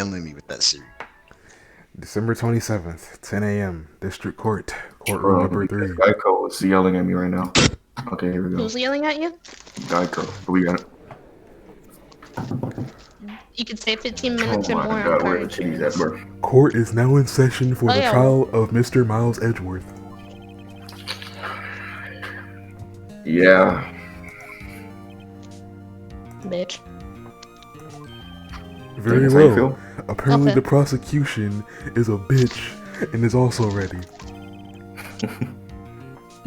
killing me with that Siri. December 27th, 10 a.m. District Court, courtroom number 3. Geico is yelling at me right now. Okay, here we go. Who's yelling at you? Geico. We got it. You can stay 15 minutes or Oh more my on God, car where the titties at, insurance. bro? Court is now in session for the yeah. trial of Mr. Miles Edgeworth. Yeah. Bitch. Very That's how you well. feel? Apparently Okay. the prosecution is a bitch and is also ready.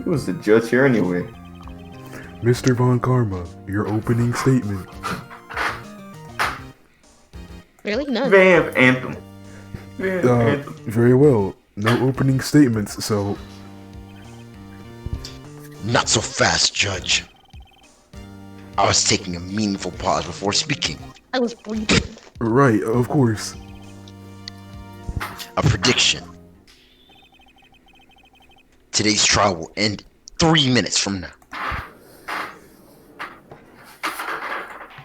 Who was the judge here anyway? Mr. Von Karma, your opening statement. Really? None. Vamp Anthem. Vamp Anthem. Very well. No opening statements, so Not so fast, Judge. I was taking a meaningful pause before speaking. I was breathing. right, of course. A prediction. Today's trial will end 3 minutes from now.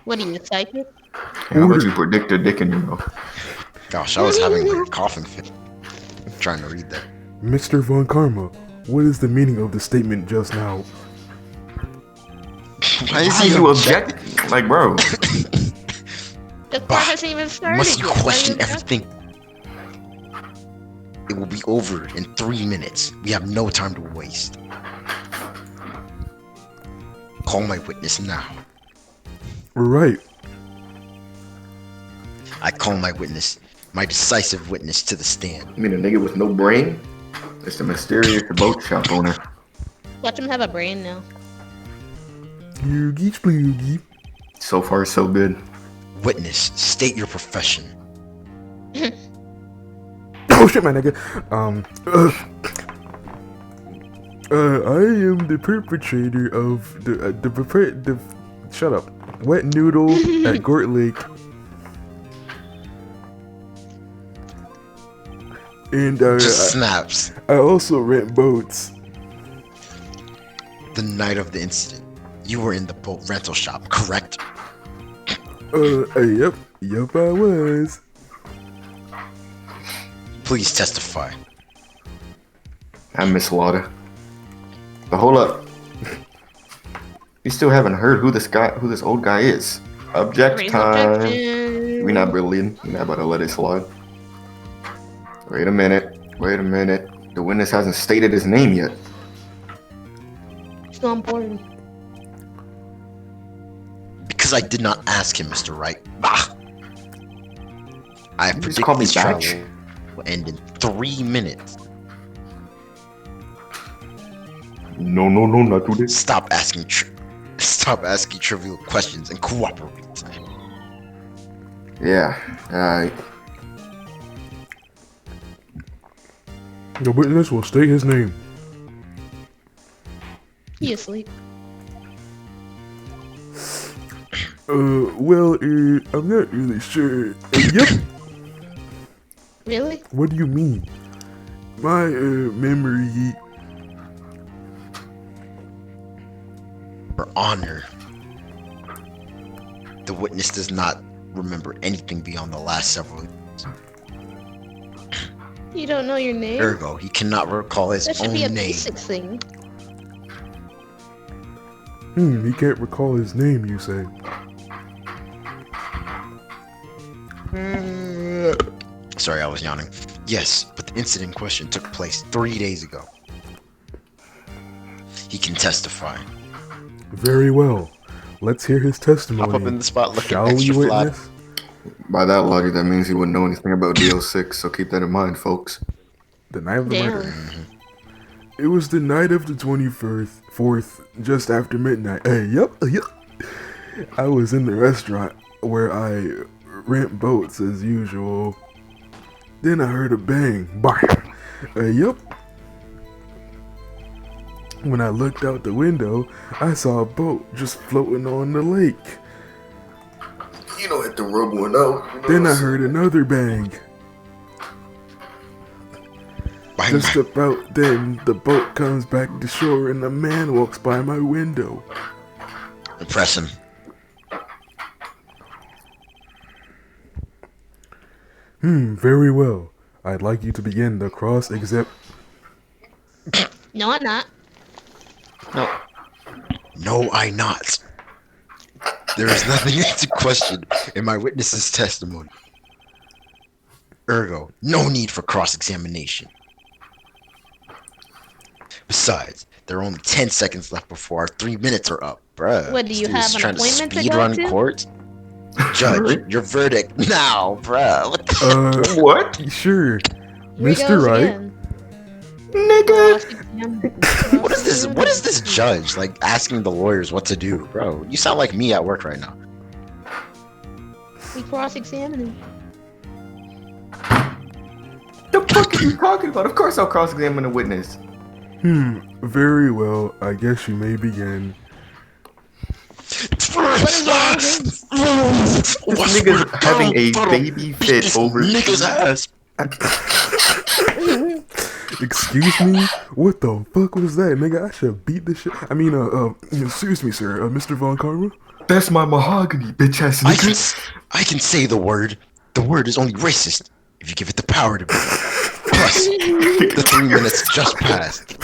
What are you, psychic? How about you predict a dick in your mouth? Gosh, I was having like a coughing fit. Trying to read that. Mr. Von Karma, what is the meaning of the statement just now? Why is How he you objecting? object? Like, bro. The part hasn't even started Must you yet. Why are you question objecting? everything? It will be over in 3 minutes. We have no time to waste. Call my witness now. Right. I call my witness, my decisive witness, to the stand. I mean, a nigga with no brain? It's the mysterious boat shop owner. Watch him have a brain now. Yugi sploogie. So far, so good. Witness, state your profession. Oh shit, my nigga. I am the perpetrator of the shut up. Wet noodle at Gort Lake. And Just snaps. I also rent boats. The night of the incident, you were in the boat rental shop, correct? Yep, I was. Please testify. I'm Miss Lauda. But hold up. You still haven't heard who this old guy is. Object Raise time. objection. We're not brilliant. We're not about to let it slide. Wait a minute. The witness hasn't stated his name yet. It's not important. Because I did not ask him, Mr. Wright. Bah! I You just predict call me this trial Batch? will end in 3 minutes. No, not today. Stop asking trivial questions and cooperate. Yeah, alright. The witness will state his name. He asleep. Well, I'm not really sure. Yep. Really? What do you mean? My memory. For honor, the witness does not remember anything beyond the last several years. You don't know your name? Ergo, he cannot recall his That should own be a name. basic thing. He can't recall his name, you say? Sorry, I was yawning. Yes, but the incident in question took place 3 days ago. He can testify. Very well. Let's hear his testimony. Hop up in the spot looking Shall we, extra fly. witness? By that logic, that means he wouldn't know anything about DO6, so keep that in mind, folks. The night of the Damn. murder. It was the night of the 4th, just after midnight. Yep. I was in the restaurant where I rent boats as usual. Then I heard a bang. Bang. Yep. When I looked out the window, I saw a boat just floating on the lake. You know, hit the rub one out. Then I heard another bang. Bang, Just bang. about then, the boat comes back to shore and a man walks by my window. Impress him. Very well. I'd like you to begin the cross-exam... No, I'm not. No. No, I not. There is nothing to question in my witness's testimony. Ergo, no need for cross-examination. Besides, there are only 10 seconds left before our 3 minutes are up. Bruh, What, do this you dude is have an trying to appointment to speed go run to? court. Judge, your verdict now, bruh. What the What? Sure. Here he Mr. goes Wright. again. Nigga. What is this? What is this judge like asking the lawyers what to do, bro? You sound like me at work right now. We cross-examining. The fuck are you talking about? Of course I'll cross-examine a witness. Very well. I guess you may begin. What is wrong with him? This nigga's having a baby fit over nigga's ass. Excuse me? What the fuck was that, nigga? I should beat the shit. I mean, excuse me, sir. Mr. Von Karma? That's my mahogany, bitch ass nigga. I can say the word. The word is only racist if you give it the power to be. Plus, the 3 minutes just passed.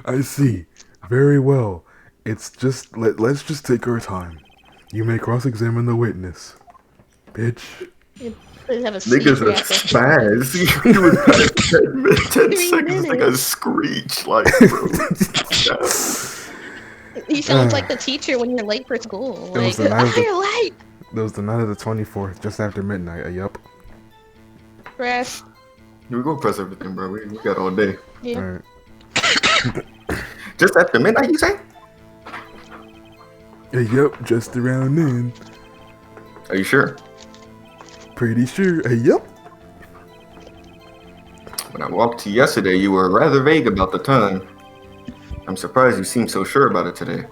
I see. Very well. It's just, let's just take our time. You may cross-examine the witness. Bitch. Let's have a speech Nigga's a reactor. spaz. He was past 10 3 seconds like a minutes. screech. Like, bro. He sounds like the teacher when you're late for school. It was Like, the night of the- you're late. That was the night of the 24th, just after midnight. Yup. Press. We go press everything, bro. We got all day. Yeah. Alright. Just after midnight, you say? Yup, just around then. Are you sure? Pretty sure. Yup. When I walked to you yesterday, you were rather vague about the time. I'm surprised you seem so sure about it today.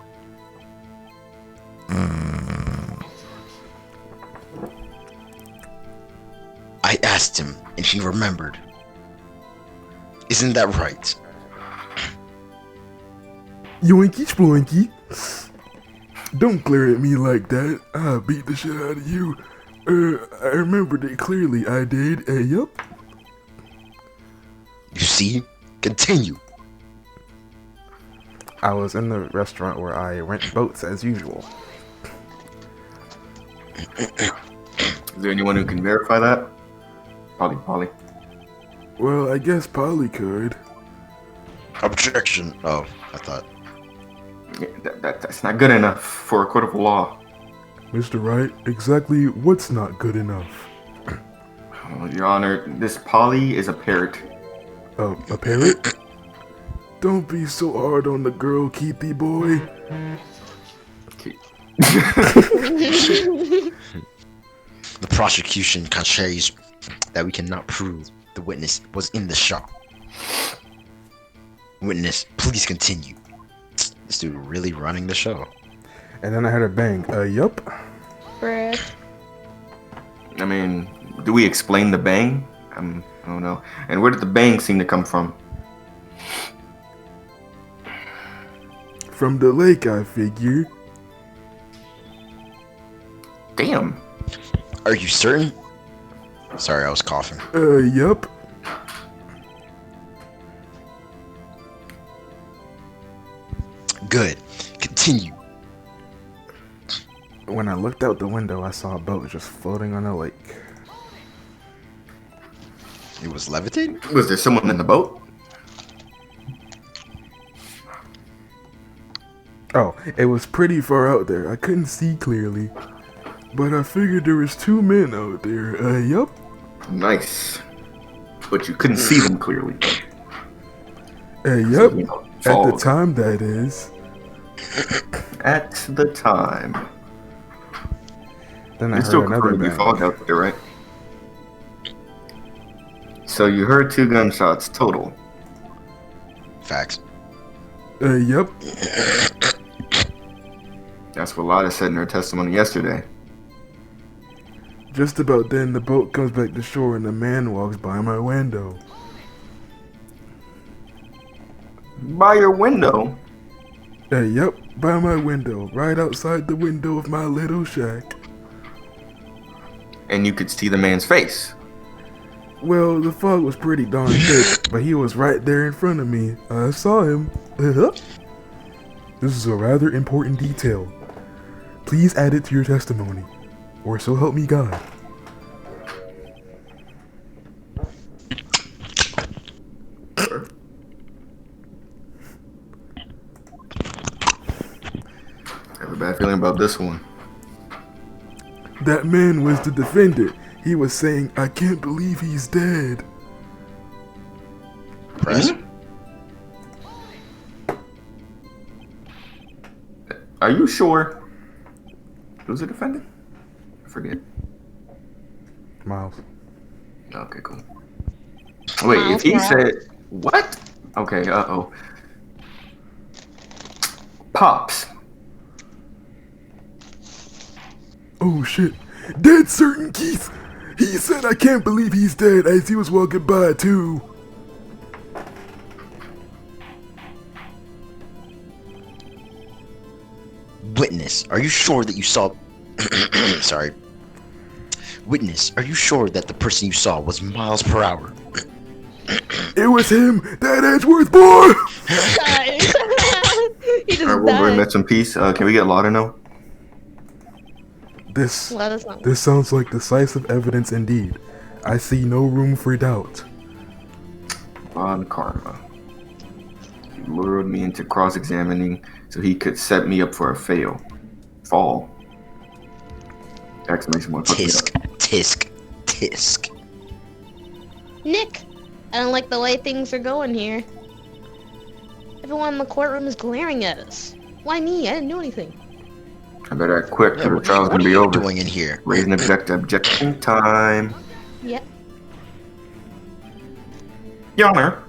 I asked him, and he remembered. Isn't that right? Yoinky sploinky. Don't glare at me like that. I'll beat the shit out of you. I remembered it clearly. I did. Yup. You see? Continue. I was in the restaurant where I rent boats as usual. Is there anyone who can verify that? Polly. Well, I guess Polly could. Objection. Oh, I thought. Yeah, that's not good enough for a court of law. Mr. Wright, exactly what's not good enough? Oh, Your Honor, this Polly is a parrot. A parrot? Don't be so hard on the girl, Keithy boy. Okay. The prosecution concedes that we cannot prove the witness was in the shop. Witness, please continue. This dude really running the show. And then I heard a bang. Yup. Press. I mean, do we explain the bang? I don't know. And where did the bang seem to come from? From the lake, I figure. Damn. Are you certain? Sorry, I was coughing. Yup. Good. Continue. When I looked out the window, I saw a boat just floating on a lake. It was levitating? Was there someone in the boat? Oh, it was pretty far out there. I couldn't see clearly. But I figured there was 2 men out there. Yup. Nice. But you couldn't see them clearly. Yup. You know, At the fog. time, that is. At the time. Then I You still heard another could be bang. fog out there, right? So you heard 2 gunshots total. Facts. Yup. That's what Lada said in her testimony yesterday. Just about then, the boat comes back to shore and a man walks by my window. By your window? Yup, by my window, right outside the window of my little shack. and you could see the man's face. Well, the fog was pretty darn thick, but he was right there in front of me. I saw him. This is a rather important detail. Please add it to your testimony, or so help me God. I have a bad feeling about this one. That man was the defendant. He was saying, I can't believe he's dead. Press. Are you sure? Who's the defendant? I forget. Miles. Okay, cool. Wait, if he said what? Okay, Pops. Oh shit. Dead certain, Keith. He said I can't believe he's dead as he was walking by too. Witness, are you sure that you saw... Sorry. Witness, are you sure that the person you saw was miles per hour? It was him, that Edgeworth boy! He just Alright, we'll bring died. that some peace. Can we get Lauder? This Well, that's not sounds like decisive evidence indeed. I see no room for doubt. Von Karma. He lured me into cross-examining so he could set me up for a fall. Exclamation mark. Tisk, tisk, tisk. Nick, I don't like the way things are going here. Everyone in the courtroom is glaring at us. Why me? I didn't do anything. I better act quick, Yeah, or the trial's what gonna are be you over. doing in here? Raise an objection time. Yep. Your Honor,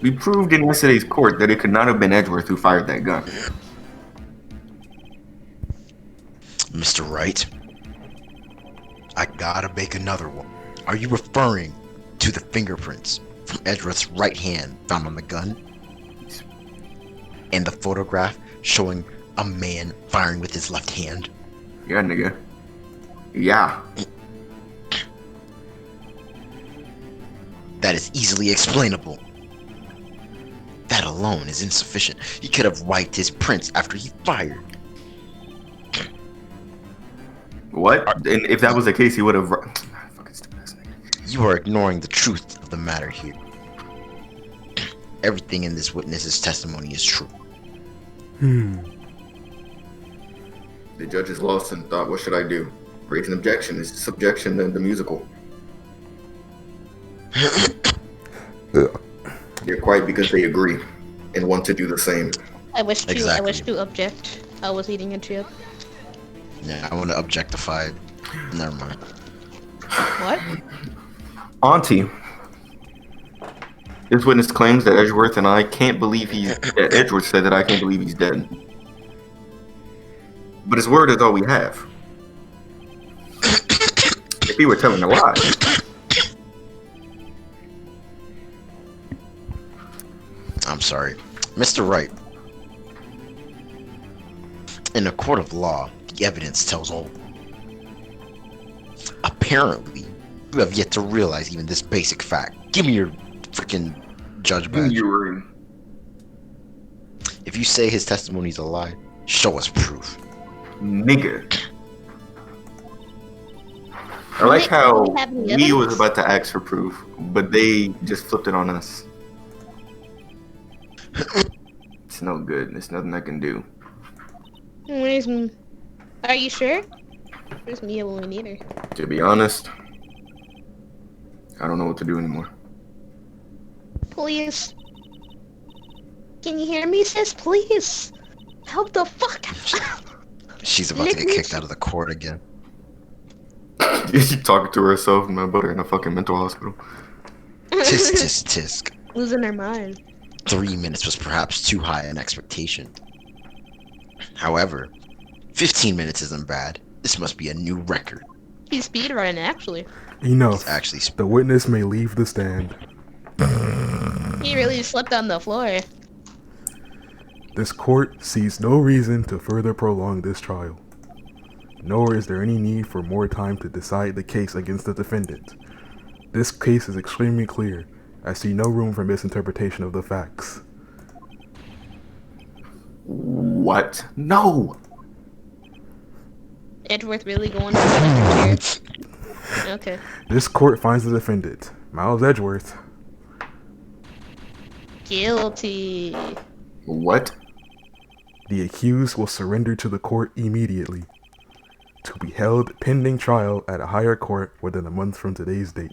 we proved in yesterday's court that it could not have been Edgeworth who fired that gun. Mr. Wright, I gotta make another one. Are you referring to the fingerprints from Edgeworth's right hand found on the gun? And the photograph showing a man firing with his left hand? Yeah, nigga. Yeah. That is easily explainable. That alone is insufficient. He could have wiped his prints after he fired. What? And if that was the case, he would have. Fucking stupid ass nigga. You are ignoring the truth of the matter here. Everything in this witness's testimony is true. The judge is lost and thought, what should I do? Raise an objection. It's subjection to the musical. They're quiet because they agree and want to do the same. I wish to Exactly. object. I was eating a chip. Yeah, I want to objectify. Never mind. What? Auntie. This witness claims that Edgeworth and I can't believe that Edgeworth said that I can't believe he's dead. But his word is all we have. If he were telling a lie. I'm sorry. Mr. Wright. In a court of law, the evidence tells all. Apparently, you have yet to realize even this basic fact. Give me your freaking judge badge. If you say his testimony is a lie, show us proof. Nigga. I like Nick, how do we have any we evidence? was about to ask for proof, but they just flipped it on us. It's no good. There's nothing I can do. Where's M- Are you sure? Where's Mia when we need her? To be honest, I don't know what to do anymore. Please. Can you hear me, sis? Please. Help the fuck out. She's about to get kicked out of the court again. She's talking to herself and my brother in a fucking mental hospital. Tisk, tisk, tisk. Losing her mind. 3 minutes was perhaps too high an expectation. However, 15 minutes isn't bad. This must be a new record. He's speedrunning, actually. Enough. It's actually The witness may leave the stand. He really slept on the floor. This court sees no reason to further prolong this trial. nor is there any need for more time to decide the case against the defendant. This case is extremely clear. I see no room for misinterpretation of the facts. What? No! Edgeworth really going for the chair? Okay. This court finds the defendant, Miles Edgeworth, Guilty. What? the accused will surrender to the court immediately, to be held pending trial at a higher court within a month from today's date.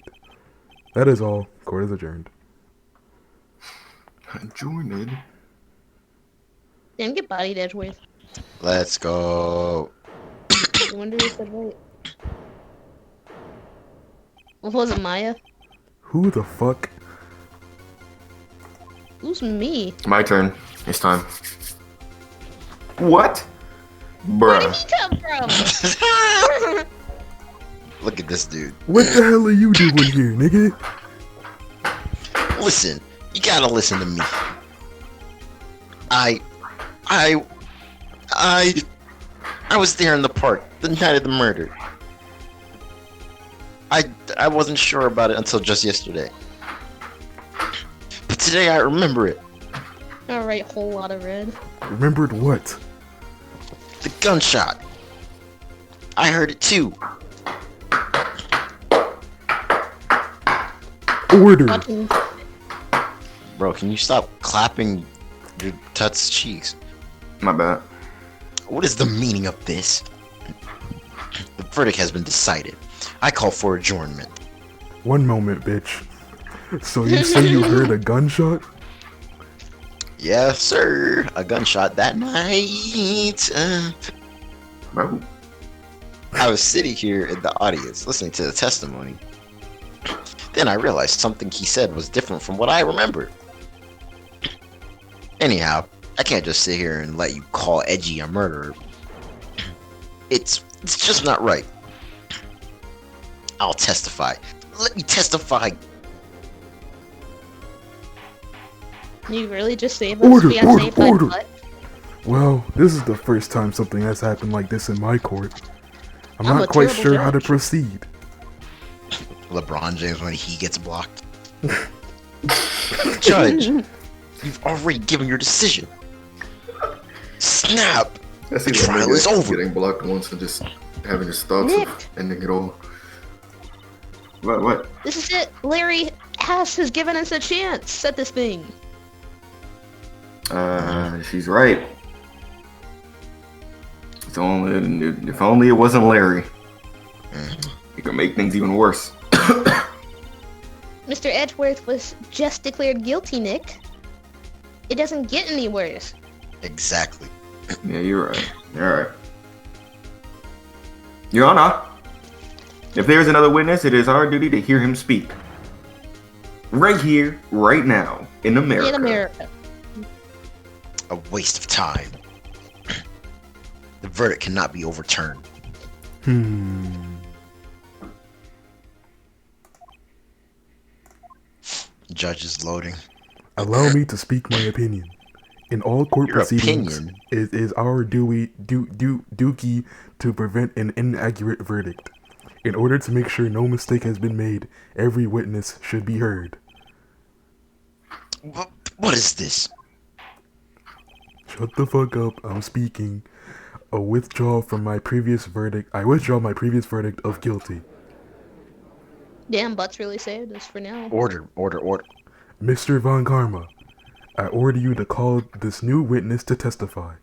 That is all. Court is adjourned. Adjourned? Damn, get bodied, Edgeworth. Let's go. I wonder who said right. What was it, Maya? Who the fuck? Who's me? My turn. It's time. What? Where did Bruh. he come from? Look at this dude. What the hell are you doing here, nigga? Listen, you gotta listen to me. I was there in the park the night of the murder. I wasn't sure about it until just yesterday. But today I remember it. Alright, whole lot of red. Remembered what? The gunshot. I heard it too. Order! Watching. Bro, can you stop clapping your tut's cheeks? My bad. What is the meaning of this? The verdict has been decided. I call for adjournment. One moment, bitch. So you say you heard a gunshot? Yes, sir. A gunshot that night. Bro. I was sitting here in the audience listening to the testimony. Then I realized something he said was different from what I remembered. Anyhow, I can't just sit here and let you call Edgy a murderer. It's just not right. I'll testify. Let me testify. You really just saved us? Order, We got order, saved by order. what? Well, this is the first time something has happened like this in my court. I'm I'm not a quite terrible sure how to judge. proceed. LeBron James when he gets blocked. Judge, you've already given your decision. Snap! That's The either trial nigga is over. Getting blocked once and just having his thoughts Nick. of ending it all. What? This is it. Larry has given us a chance at this thing. She's right. If only it wasn't Larry. It could make things even worse. Mr. Edgeworth was just declared guilty, Nick. It doesn't get any worse. Exactly. Yeah, you're right. You're right. Your Honor, if there is another witness, it is our duty to hear him speak. Right here, right now, in America. In America. A waste of time. The verdict cannot be overturned. Judge is loading. Allow me to speak my opinion. In all court Your proceedings, opinion? it is our duty to prevent an inaccurate verdict. In order to make sure no mistake has been made, every witness should be heard. What is this? Shut the fuck up, I'm speaking. I withdraw my previous verdict of guilty. Damn, Butts really saved us for now. Order. Mr. Von Karma, I order you to call this new witness to testify.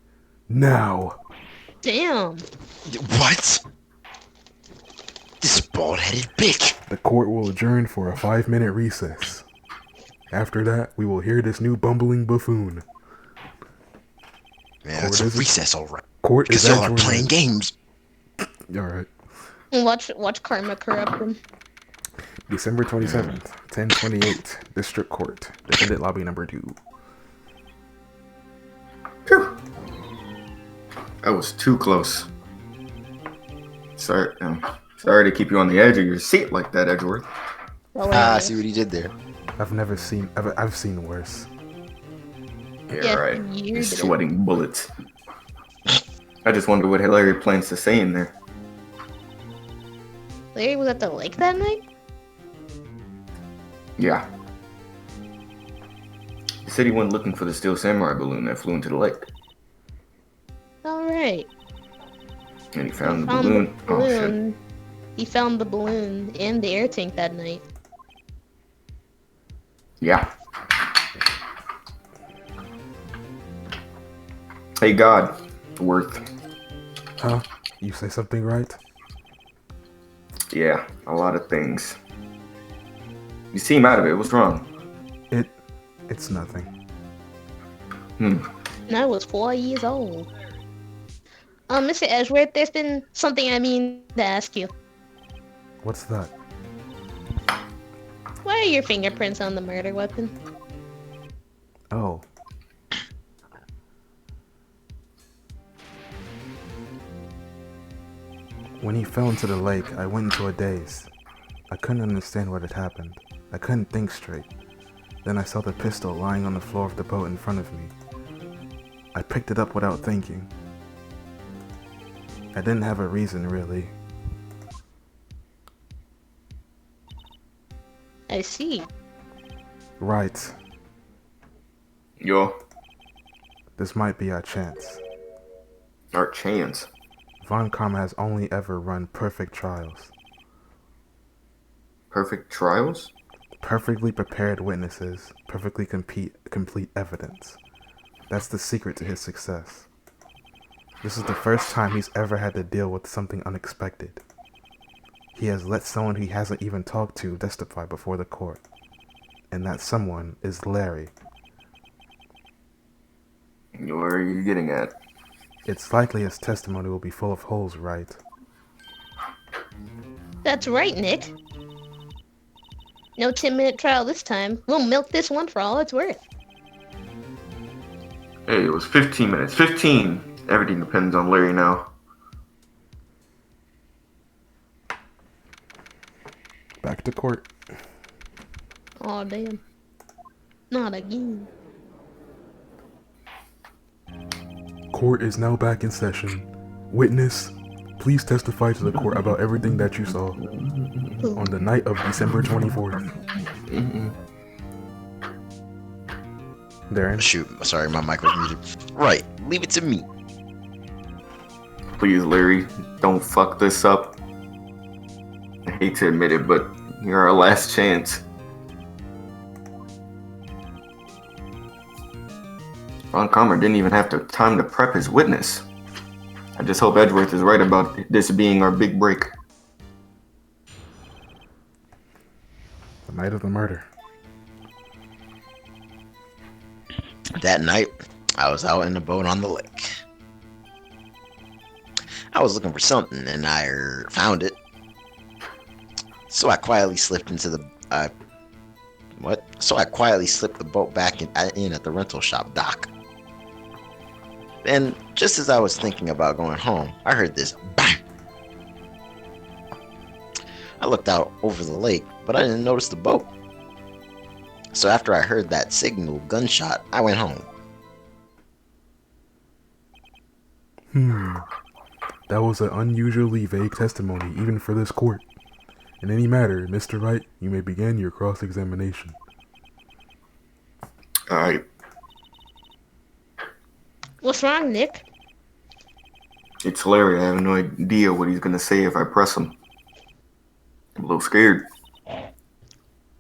Now! Damn. What? This bald-headed bitch. The court will adjourn for a 5-minute recess. After that, we will hear this new bumbling buffoon. Man, it's a recess, alright. Court Because is y'all are adjourned. playing games. Alright. Watch karma corrupt him. December 27th, 1028, District Court. Defendant lobby number 2. Phew. That was too close. Sorry to keep you on the edge of your seat like that, Edgeworth. I see what he did there. I've seen worse. Yeah, Yeah, right. you You're did. sweating bullets. I just wonder what Larry plans to say in there. Larry was at the lake that night? Yeah. He said he went looking for the steel samurai balloon that flew into the lake. Alright. And he found the balloon. Oh, shit. He found the balloon and the air tank that night. Yeah. Hey, God. Worth. Huh? You say something right? Yeah, a lot of things. You seem out of it. What's wrong? It's nothing. And I was 4 years old. Mr. Edgeworth, there's been something I mean to ask you. What's that? Why are your fingerprints on the murder weapon? Oh. When he fell into the lake, I went into a daze. I couldn't understand what had happened. I couldn't think straight. Then I saw the pistol lying on the floor of the boat in front of me. I picked it up without thinking. I didn't have a reason, really. I see. Right. Yo. This might be our chance. Our chance. Von Karma has only ever run perfect trials. Perfect trials? Perfectly prepared witnesses, perfectly complete evidence. That's the secret to his success. This is the first time he's ever had to deal with something unexpected. He has let someone he hasn't even talked to testify before the court. And that someone is Larry. Where are you getting at? It's likely his testimony will be full of holes, right? That's right, Nick. No 10-minute trial this time. We'll milk this one for all it's worth. Hey, it was 15 minutes. 15! Everything depends on Larry now. Back to court. Aw, damn. Not again. Court is now back in session. Witness, please testify to the court about everything that you saw on the night of December 24th. Darren? Shoot, sorry, my mic was muted. Right, leave it to me. Please, Larry, don't fuck this up. I hate to admit it, but you're our last chance. Ron Comer didn't even have time to prep his witness. I just hope Edgeworth is right about this being our big break. The night of the murder. That night, I was out in the boat on the lake. I was looking for something, and I found it. So I quietly slipped into the So I quietly slipped the boat back in at the rental shop dock. Then, just as I was thinking about going home, I heard this bang. I looked out over the lake, but I didn't notice the boat. So after I heard that signal gunshot, I went home. That was an unusually vague testimony, even for this court. In any matter, Mr. Wright, you may begin your cross-examination. Alright. What's wrong, Nick? It's Larry. I have no idea what he's gonna say if I press him. I'm a little scared.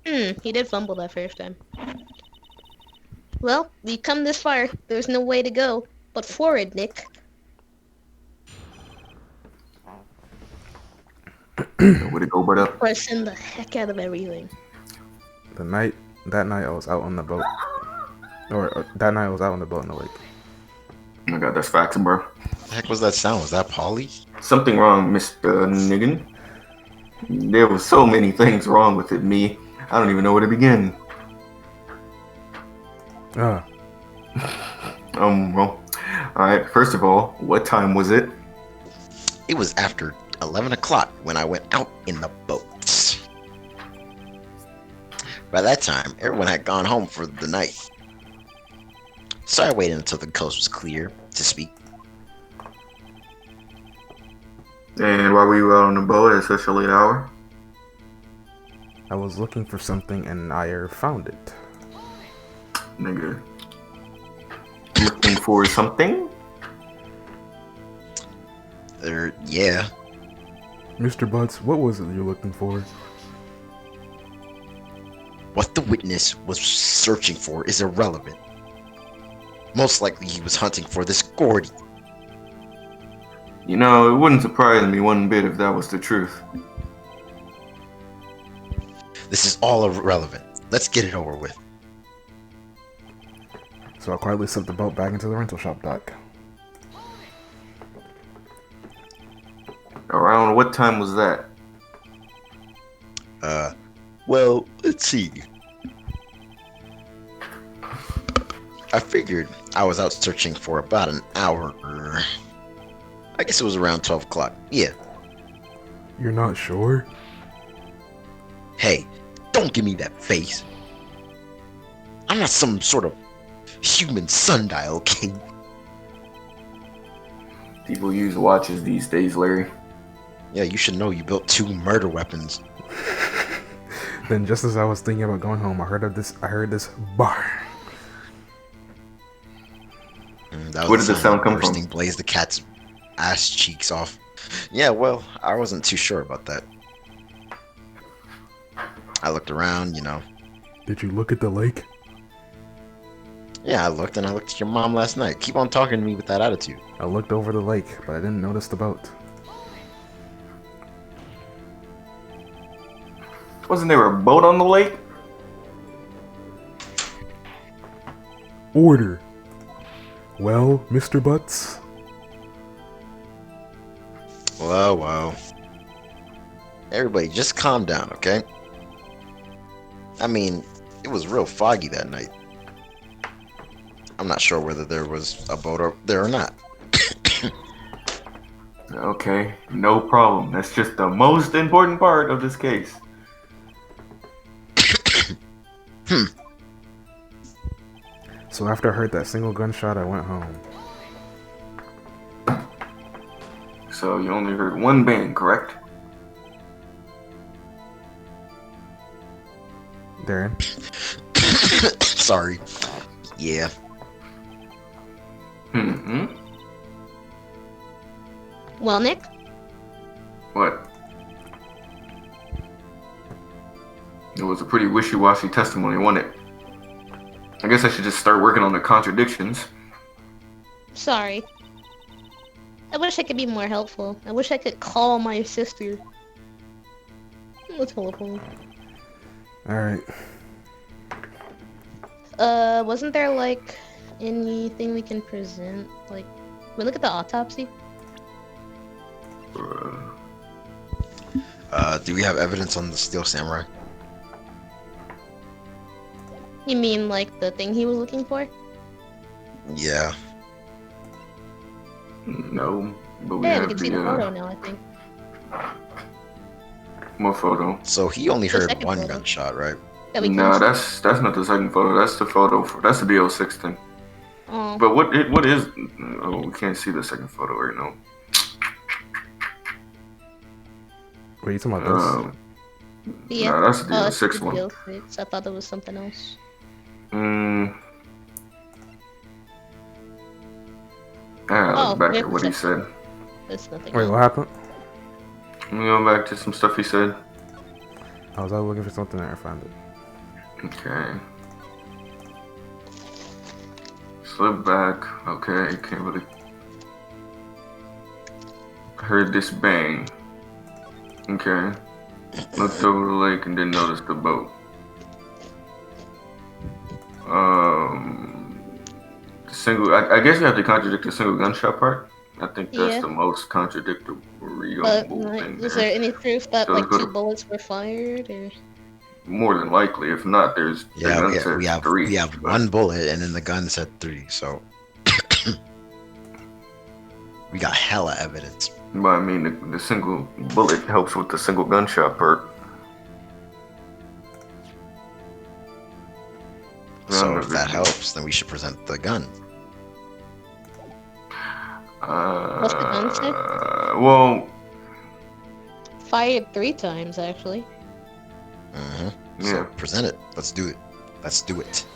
He did fumble that first time. Well, we've come this far. There's no way to go but forward, Nick. No way to go but up. Pressing the heck out of everything. That night I was out on the boat. That night I was out on the boat in the lake. Oh my god, that's facts, bro. What the heck was that sound? Was that Polly? Something wrong, Mr. Niggin. There was so many things wrong with it, me. I don't even know where to begin. Ah, Well, alright, first of all, what time was it? It was after 11 o'clock when I went out in the boat. By that time, everyone had gone home for the night. So I waited until the coast was clear to speak. And why were you out on the boat at such a late hour? I was looking for something and I found it. Nigga. Looking for something? Yeah. Mr. Butts, what was it you're looking for? What the witness was searching for is irrelevant. Most likely he was hunting for this Gordy. You know, it wouldn't surprise me one bit if that was the truth. This is all irrelevant. Let's get it over with. So I quietly slipped the boat back into the rental shop dock. Around what time was that? Well, let's see. I figured I was out searching for about an hour. I guess it was around 12 o'clock. Yeah. You're not sure? Hey, don't give me that face. I'm not some sort of human sundial, okay? People use watches these days, Larry. Yeah, you should know you built 2 murder weapons. Then just as I was thinking about going home, I heard this bar. That was Where did the sound come from? bursting Blaze the cat's ass cheeks off. Yeah, well, I wasn't too sure about that. I looked around, you know. Did you look at the lake? Yeah, I looked and I looked at your mom last night. Keep on talking to me with that attitude. I looked over the lake, but I didn't notice the boat. Wasn't there a boat on the lake? Order. Well, Mr. Butts? Whoa. Everybody, just calm down, okay? I mean, it was real foggy that night. I'm not sure whether there was a boat there or not. Okay, no problem. That's just the most important part of this case. So after I heard that single gunshot, I went home. So you only heard one bang, correct? Darren? Sorry. Yeah. Mm-hmm. Well, Nick, What? It was a pretty wishy-washy testimony, wasn't it? I guess I should just start working on the contradictions. sorry. I wish I could be more helpful. I wish I could call my sister. On the telephone. Alright. Wasn't there, like, anything we can present? Like, we look at the autopsy? Do we have evidence on the Steel Samurai? You mean, like, the thing he was looking for? Yeah. No, but we Yeah, we have can see the photo now, I think. What photo? So he only The heard second one photo. gunshot, right? That we No, can that's not the second photo. That's the photo that's the DL6 thing. Oh. But what is? Oh, we can't see the second photo right now. What are you talking about this? No, that's the it's DL6 one. DL6. I thought that was something else. Look back yeah, at what he said. That's nothing. Wait, what happened? Let me go back to some stuff he said. I was out looking for something and I found it. Okay. Slip back. Okay, can't really. Heard this bang. Okay. Looked over the lake and didn't notice the boat. The single. I guess you have to contradict the single gunshot part. I think that's Yeah. the most contradictory But thing was there. there any proof that So like go 2 to- bullets were fired? Or More than likely, if not, there's the Yeah, gun we says have 3. we have but- 1 bullet, and then the gun said 3. So we got hella evidence. But I mean, the single bullet helps with the single gunshot part. So if that helps, then we should present the gun. What's the gun say? Well, fired 3 times, actually. So Yeah. present it. Let's do it. Let's do it.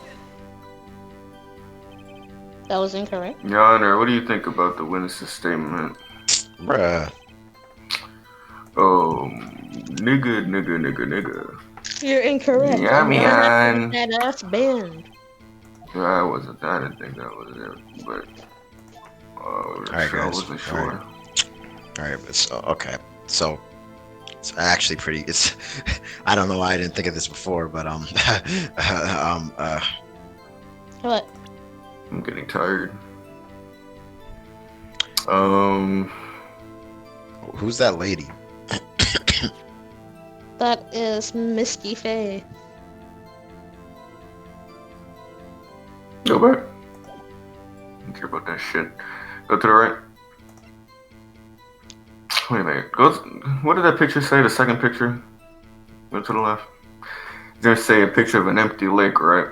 That was incorrect. Your Honor, what do you think about the witness's statement? Bruh. Oh, nigga. You're incorrect. Yeah, I'm gonna have to man. get that ass banned. Yeah, I didn't think that was it, but Alright, I guys. wasn't sure. Alright, so okay. So it's actually pretty. It's. I don't know why I didn't think of this before, but What? I'm getting tired. Who's that lady? That is Misty Faye. Go back. Don't care about that shit. Go to the right. Wait a minute. What did that picture say? The second picture? Go to the left. There's say a picture of an empty lake, right?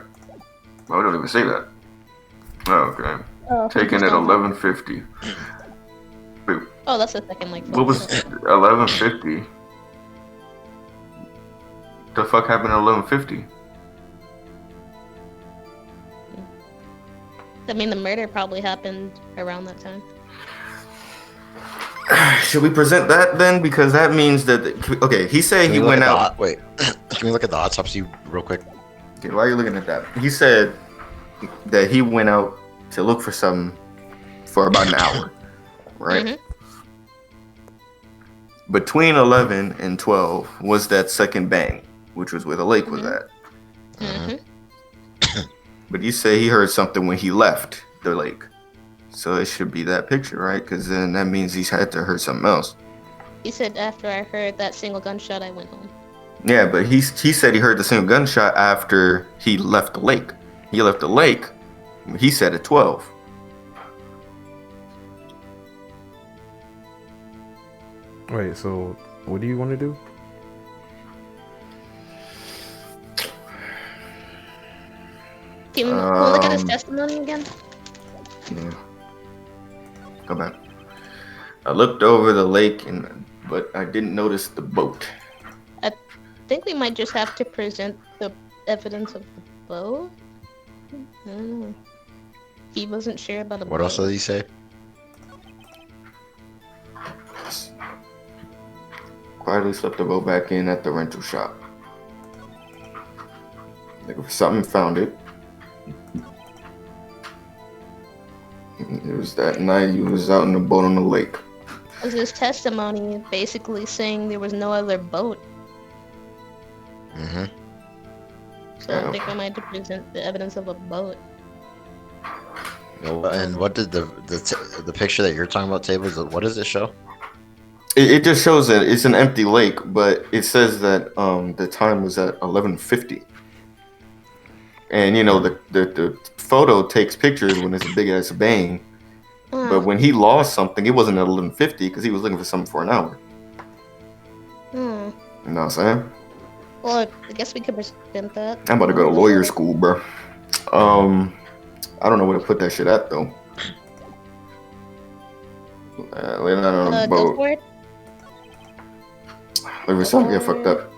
Oh, I don't even say that. Oh, okay. Oh, Taken at 11:50. Oh, that's the second like. What was 11:50? The fuck happened at 11:50? I mean, the murder probably happened around that time. Should we present that then? Because that means that okay, he said Can he we look went at the out. Wait. Can we look at the autopsy real quick? Okay, why are you looking at that? He said that he went out to look for something for about an hour, right? Mhm. Between 11 and 12 was that second bang, which was where the lake was at. Mhm. But you say he heard something when he left the lake. So it should be that picture, right? Because then that means he's had to heard something else. He said after I heard that single gunshot, I went home. Yeah, but he said he heard the same gunshot after he left the lake. He left the lake, he said at 12. Wait, so what do you want to do? Can we look at his Um, testimony again? Yeah. Go back. I looked over the lake, but I didn't notice the boat. I think we might just have to present the evidence of the boat. I don't know. He wasn't sure about the boat. What else did he say? Quietly slipped the boat back in at the rental shop. Looking for something, found it. It was that night he was out in the boat on the lake. Was his testimony basically saying there was no other boat? Mm-hmm. So I think we might have to present the evidence of a boat. And what did the picture that you're talking about, Tables? What does it show? It just shows that it's an empty lake, but it says that the time was at 11:50. And you know the photo takes pictures when it's a big ass bang. But when he lost something, it wasn't at 11:50 because he was looking for something for an hour. You know what I'm saying? Well, I guess we could present that. I'm about to go to lawyer school, bro. I don't know where to put that shit at though. Lay that on a Go boat. for it. Look for something get fucked up.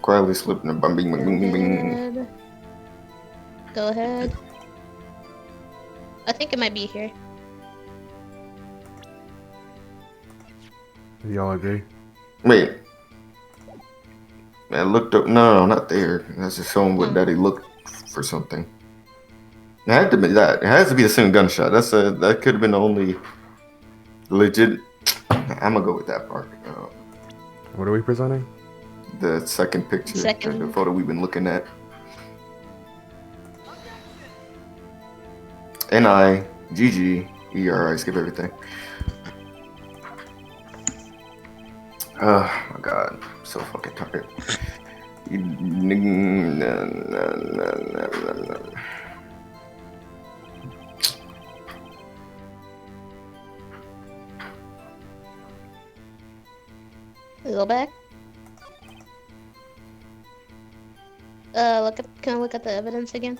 Quietly slipped in a bing bing bing bing bing. Go ahead. I think it might be here. Y'all agree? Wait. I looked up. No, not there. That's just showing what Daddy looked for something. It had to be that. It has to be the same gunshot. That could have been the only legit. I'm gonna go with that part. What are we presenting? The second picture, the photo we've been looking at. NIGGERI, skip everything. Oh my god, I'm so fucking tired. Go back. Can I look at the evidence again?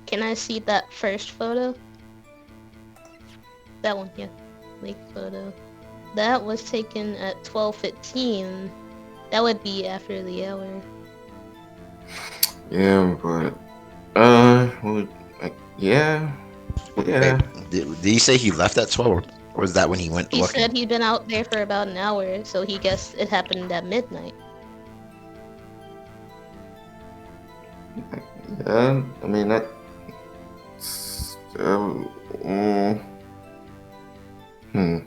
Can I see that first photo? That one, yeah. lake photo. That was taken at 12:15. That would be after the hour. Yeah, but well, yeah. Wait, did he say he left at 12, or was that when he went He looking? said he'd been out there for about an hour, so he guessed it happened at midnight. Yeah, I mean that. Hmm.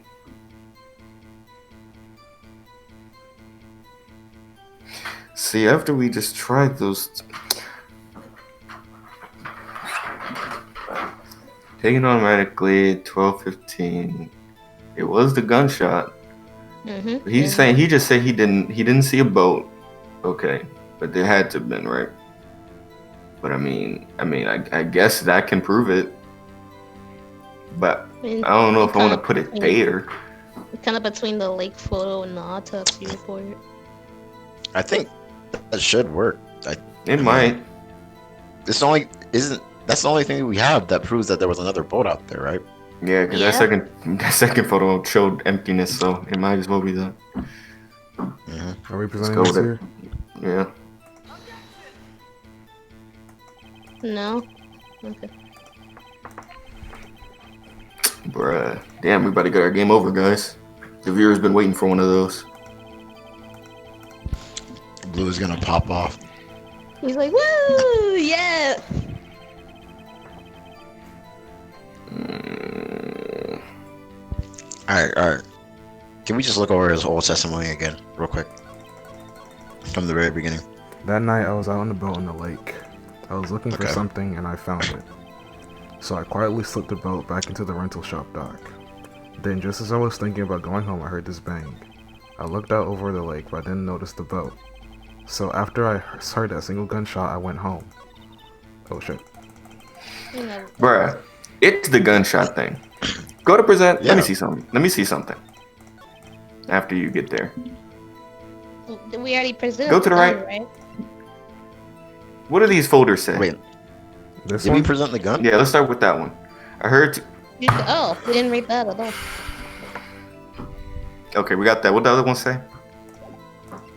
See, after we just tried those. Taken automatically, 12:15. It was the gunshot. Mm-hmm. He's saying he just said he didn't see a boat. Okay, but there had to have been, right? But I guess that can prove it. But I don't know if I want to put it there. Kind of between the lake photo and the autopsy report. I think that should work. It might. That's the only thing we have that proves that there was another boat out there, right? Yeah, because that second photo showed emptiness, so it might as well be that. Mm-hmm. Are we presenting this here? Yeah. No? Okay. Bruh. Damn, we about to get our game over, guys. The viewer's been waiting for one of those. Blue is gonna pop off. He's like, woo! Yeah! Alright. Can we just look over his whole testimony again, real quick? From the very beginning. That night I was out on the boat on the lake. I was looking for Okay. something and I found it. So I quietly slipped the boat back into the rental shop dock. Then just as I was thinking about going home, I heard this bang. I looked out over the lake but I didn't notice the boat. So after I heard that single gunshot, I went home. Oh shit. Bruh, it's the gunshot thing. Go to present. Yeah. Let me see something. After you get there. We already presented. Go to the right. What do these folders say? Wait, This did one? we present the gun? Yeah, let's start with that one. I heard. Oh, we didn't read that at all. Okay, we got that. What the other one say?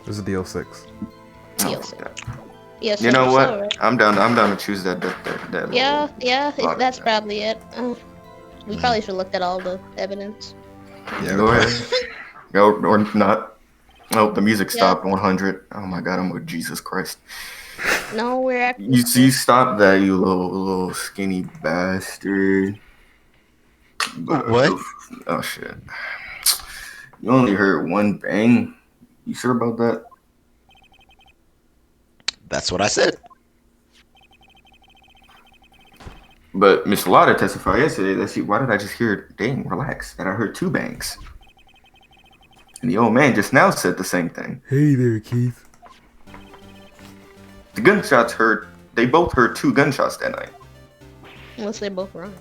This is DL6. Yeah, You know so, what? right? I'm down to choose that. Yeah, Logic that's there. probably it. We probably should look at all the evidence. Yeah. Go ahead. Go or not. Oh, the music Yeah. stopped. 100. Oh my God, I'm with Jesus Christ. No, we're actually. You stop that, you little skinny bastard. What? Oh shit. You only heard one bang. You sure about that? That's what I said. But Miss Lauder testified yesterday that why did I just hear, dang, relax, that I heard two bangs. And the old man just now said the same thing. Hey there, Keith. The gunshots they both heard two gunshots that night. Unless they're both wrong.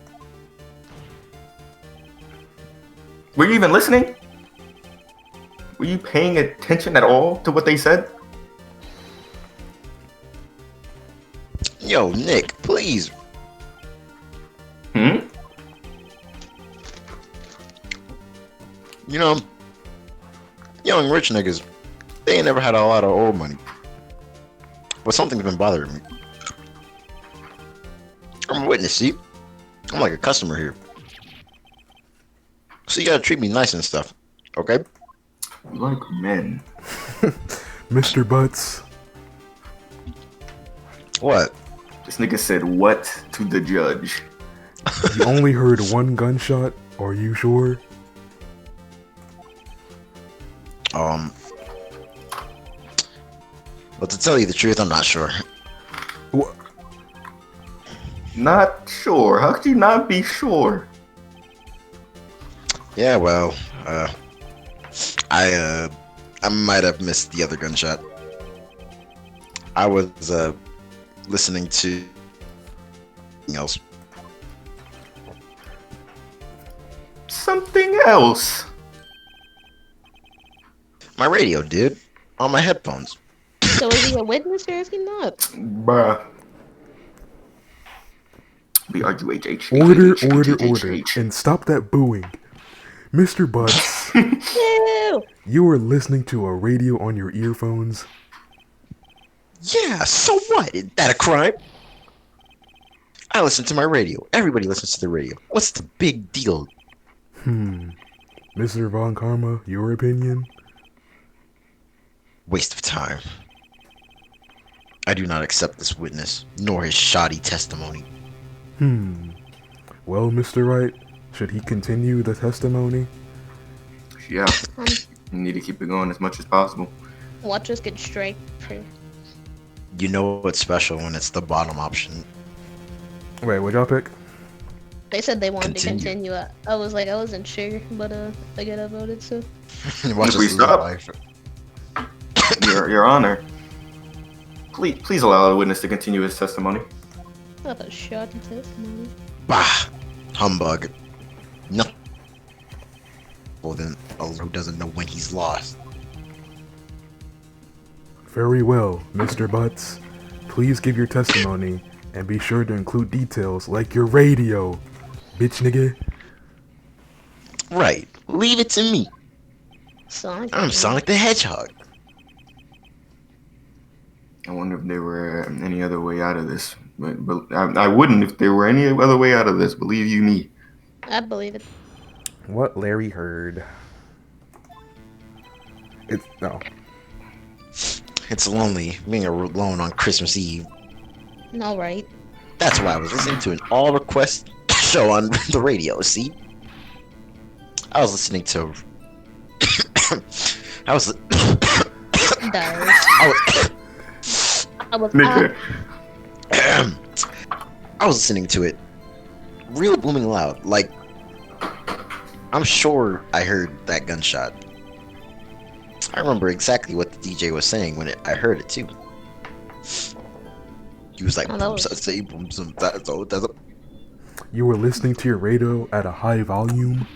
Were you even listening? Were you paying attention at all to what they said? Yo, Nick, please. You know, young rich niggas, they ain't never had a lot of old money. But something's been bothering me. I'm a witness, see? I'm like a customer here. So you gotta treat me nice and stuff, okay? Like men. Mr. Butts. What? This nigga said what to the judge? You only heard one gunshot? Are you sure? Well, to tell you the truth, I'm not sure. What? Not sure. How could you not be sure? Yeah, well, I might have missed the other gunshot. I was, listening to something else. Something else. My radio, dude. On my headphones. So is he a witness or is he not? Bruh. B-R-U-H-H. Order. And stop that booing. Mr. Butts, Ew! you were listening to a radio on your earphones? Yeah, so what? Is that a crime? I listen to my radio. Everybody listens to the radio. What's the big deal? Mr. Von Karma, your opinion? Waste of time. I do not accept this witness, nor his shoddy testimony. Well, Mr. Wright, should he continue the testimony? Yeah. You need to keep it going as much as possible. Watch us get straight. You know what's special when it's the bottom option. Wait, what'd y'all pick? They said they wanted Continue. to continue. I was like, I wasn't sure, but I got outvoted, so. Watch If we us stop. live. Your Honor, please allow the witness to continue his testimony. Not a shoddy testimony. Bah! Humbug. No. Well then, who doesn't know when he's lost? Very well, Mr. Butts. Please give your testimony and be sure to include details like your radio, bitch nigga. Right. Leave it to me. Sonic. I'm Sonic the Hedgehog. I wonder if there were any other way out of this. But I wouldn't if there were any other way out of this, believe you me. I believe it. What Larry heard. No. It's lonely being alone on Christmas Eve. All right. That's why I was listening to an all request show on the radio, see? I was listening to... I was... Nigga. I was listening to it real booming loud. Like, I'm sure I heard that gunshot. I remember exactly what the DJ was saying when I heard it too. He was like, You were listening to your radio at a high volume?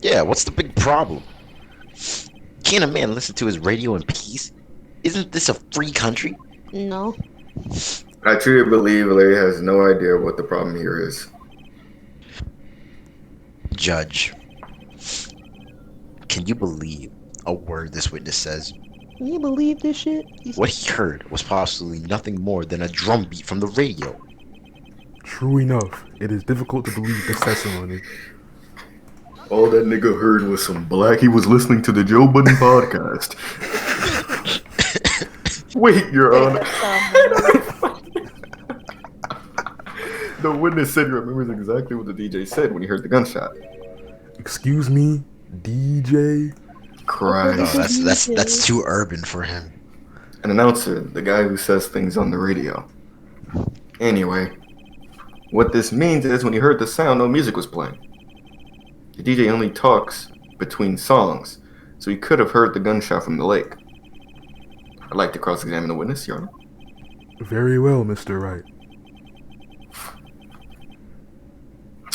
yeah, what's the big problem? Can't a man listen to his radio in peace? Isn't this a free country? No. I truly believe Larry has no idea what the problem here is. Judge, can you believe a word this witness says? Can you believe this shit? What he heard was possibly nothing more than a drum beat from the radio. True enough, it is difficult to believe this testimony. All that nigga heard was some black. He was listening to the Joe Budden podcast. Wait, Your Honor. The witness said he remembers exactly what the DJ said when he heard the gunshot. Excuse me, DJ? Christ. Oh, that's too urban for him. An announcer, the guy who says things on the radio. Anyway, what this means is when he heard the sound, no music was playing. The DJ only talks between songs, so he could have heard the gunshot from the lake. I'd like to cross-examine the witness, Your Honor. Very well, Mr. Wright.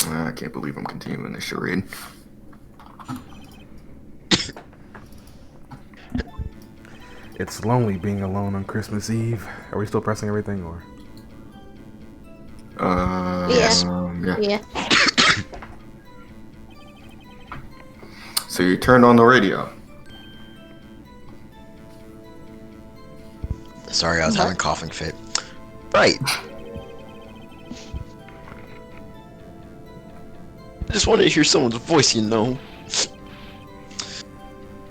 I can't believe I'm continuing this charade. It's lonely being alone on Christmas Eve. Are we still pressing everything, or? Yeah. Yeah. So you turned on the radio. Sorry, I was having a coughing fit. Right. I just wanted to hear someone's voice, you know.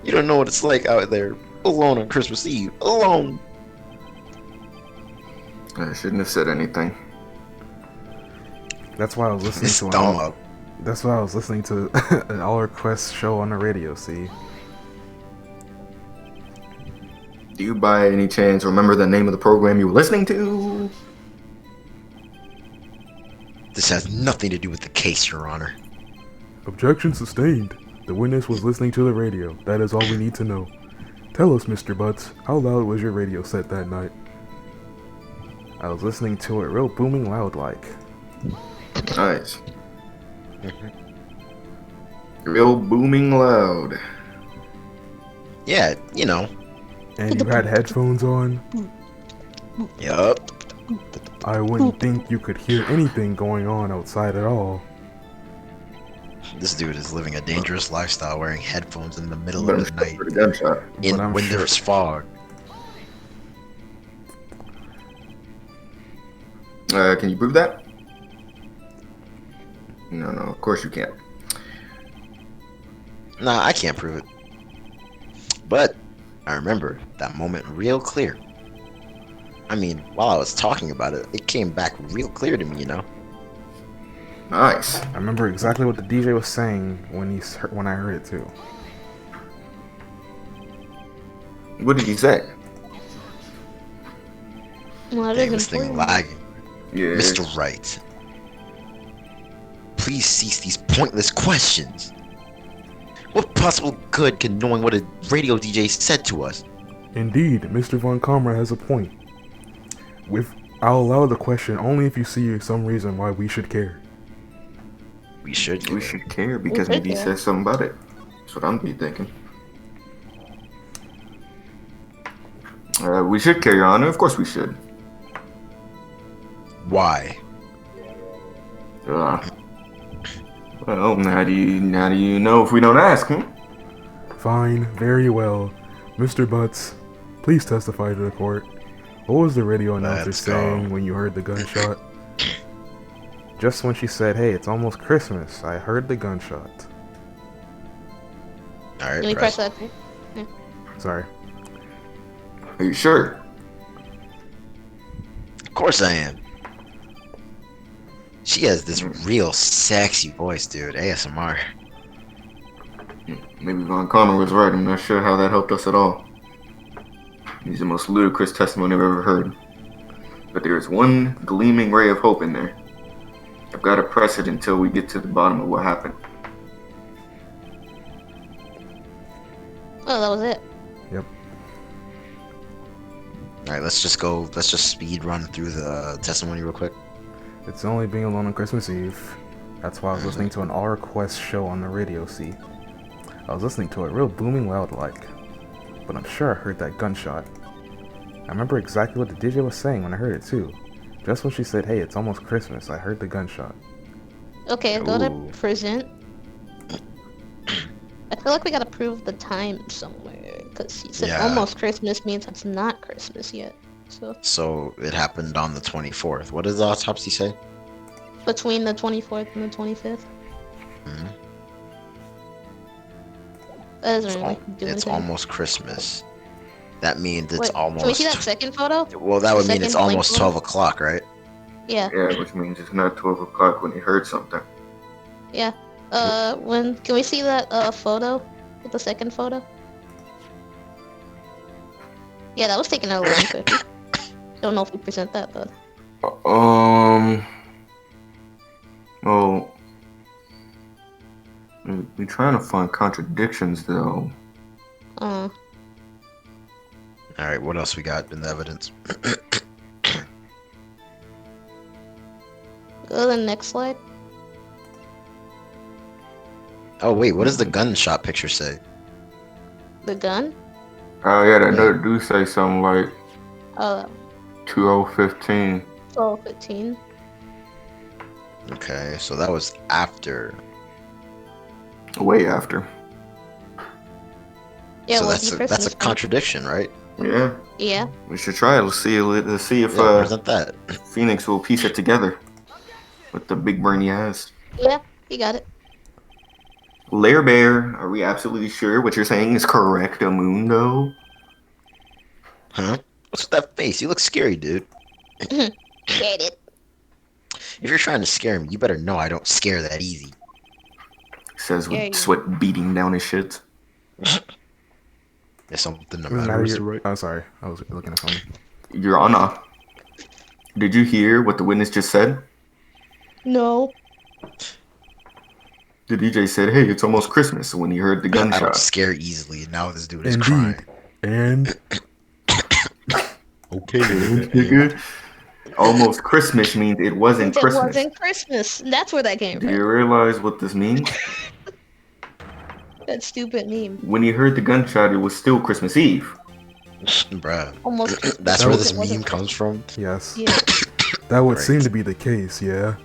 You don't know what it's like out there, alone on Christmas Eve. Alone. I shouldn't have said anything. That's why I was listening It's to dumb up. That's why I was listening to an all request show on the radio, see? Do you by any chance remember the name of the program you were listening to? This has nothing to do with the case, Your Honor. Objection sustained. The witness was listening to the radio. That is all we need to know. Tell us, Mr. Butts, how loud was your radio set that night? I was listening to it real booming loud like. Nice. Real booming loud. Yeah, you know. And you had headphones on? Yup. I wouldn't think you could hear anything going on outside at all. This dude is living a dangerous lifestyle, wearing headphones in the middle Better of the stop night for the gunshot. in But I'm when sure- there's fog. Can you prove that? No, of course you can't. Nah, I can't prove it. But I remember that moment real clear. I mean, while I was talking about it, it came back real clear to me, you know? Nice. I remember exactly what the DJ was saying when I heard it too. What did he say? Well, Dang, this thing lagging. Yeah. Mr. Wright, please cease these pointless questions. What possible good can knowing what a radio DJ said to us? Indeed, Mr. Von Comra has a point. I'll allow the question only if you see some reason why we should care. We should. We should care because We should maybe he care. says something about it. That's what I'm be thinking. We should care, Your Honor. Of course we should. Why? Well, how do you know if we don't ask, huh? Fine, very well. Mr. Butts, please testify to the court. What was the radio announcer Let's go. saying when you heard the gunshot? Just when she said, "Hey, it's almost Christmas," I heard the gunshot. All right, Let me press. press that. Sorry. Are you sure? Of course I am. She has this real sexy voice, dude. ASMR. Maybe Von Connor was right. I'm not sure how that helped us at all. He's the most ludicrous testimony I've ever heard. But there is one gleaming ray of hope in there. I've got to press it until we get to the bottom of what happened. Oh, that was it. Yep. All right, let's just speed run through the testimony real quick. It's only being alone on Christmas Eve. That's why I was listening to an all request show on the radio, see. I was listening to it real booming loud like. But I'm sure I heard that gunshot. I remember exactly what the DJ was saying when I heard it too. Just when she said, "Hey, it's almost Christmas," I heard the gunshot. Okay, go to Ooh. present. I feel like we gotta prove the time somewhere, because he said Yeah. almost Christmas means it's not Christmas yet. So So it happened on the 24th. What does the autopsy say? between the 24th and the 25th. Mhm. That doesn't really do It's anything. almost Christmas. That means it's Wait, almost. Can we see that second photo? Well, that would the mean it's second blank almost photo? 12 o'clock, right? Yeah, Yeah, which means it's not 12 o'clock when he heard something. yeah. When can we see that photo? The second photo? Yeah, that was taken at 11:50. Don't know if we present that though. Well, we're trying to find contradictions though. All right, what else we got in the evidence? Go to the next slide. Oh wait, what does the gunshot picture say? The gun. Oh yeah, that does do say something like Oh, 2015. 12:15. Okay, so that was after. Way after. Yeah, so it that's wasn't a, Christmas. that's a contradiction, right? Yeah, Yeah. we should try it. Let's see if Yeah, present that. Phoenix will piece it together with the big brain he has. Yeah, you got it. Lair Bear, are we absolutely sure what you're saying is correct, Amundo? Huh? What's with that face? You look scary, dude. Get it. If you're trying to scare me, you better know I don't scare that easy. Says with Yeah, you- sweat beating down his shit. There's something the Doesn't matter, matter, Mr. you're- Wright. Oh, sorry. I was looking at something. Your Honor, did you hear what the witness just said? No. The DJ said, "Hey, it's almost Christmas," when he heard the I don't gunshot. scare easily. Now this dude is Indeed. crying. And Okay. Nigga. Almost Christmas means it wasn't It Christmas. wasn't Christmas. That's where that came Do from. you realize what this means? That stupid meme. When he heard the gunshot, it was still Christmas Eve. Bruh. Almost. That's That where was- this meme comes from. yes, Yeah. that would Right. seem to be the case, yeah.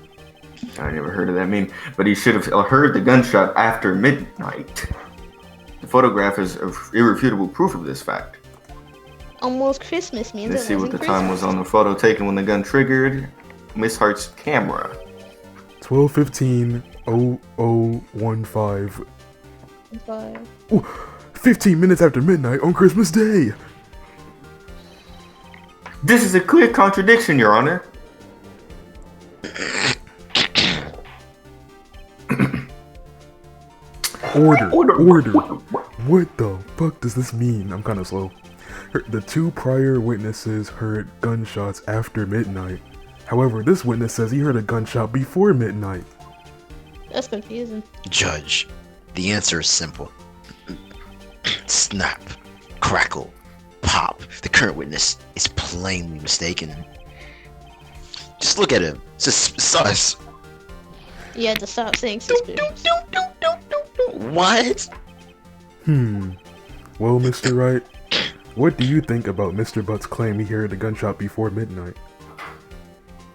I never heard of that meme, but he should have heard the gunshot after midnight. The photograph is irrefutable proof of this fact. Almost Christmas means Let's it see what wasn't the time was on the photo taken when the gun triggered Miss Hart's camera. 12:15:0015. But 15 minutes after midnight on Christmas Day. This is a clear contradiction, Your Honor. Order. Order. What the fuck does this mean? I'm kind of slow. The two prior witnesses heard gunshots after midnight. However, this witness says he heard a gunshot before midnight. that's confusing. Judge, the answer is simple. Snap, crackle, pop. The current witness is plainly mistaken. Just look at him. Sus. You had to stop saying suspicious. What? Well, Mr. Wright, what do you think about Mr. Butt's claim he heard a gunshot before midnight?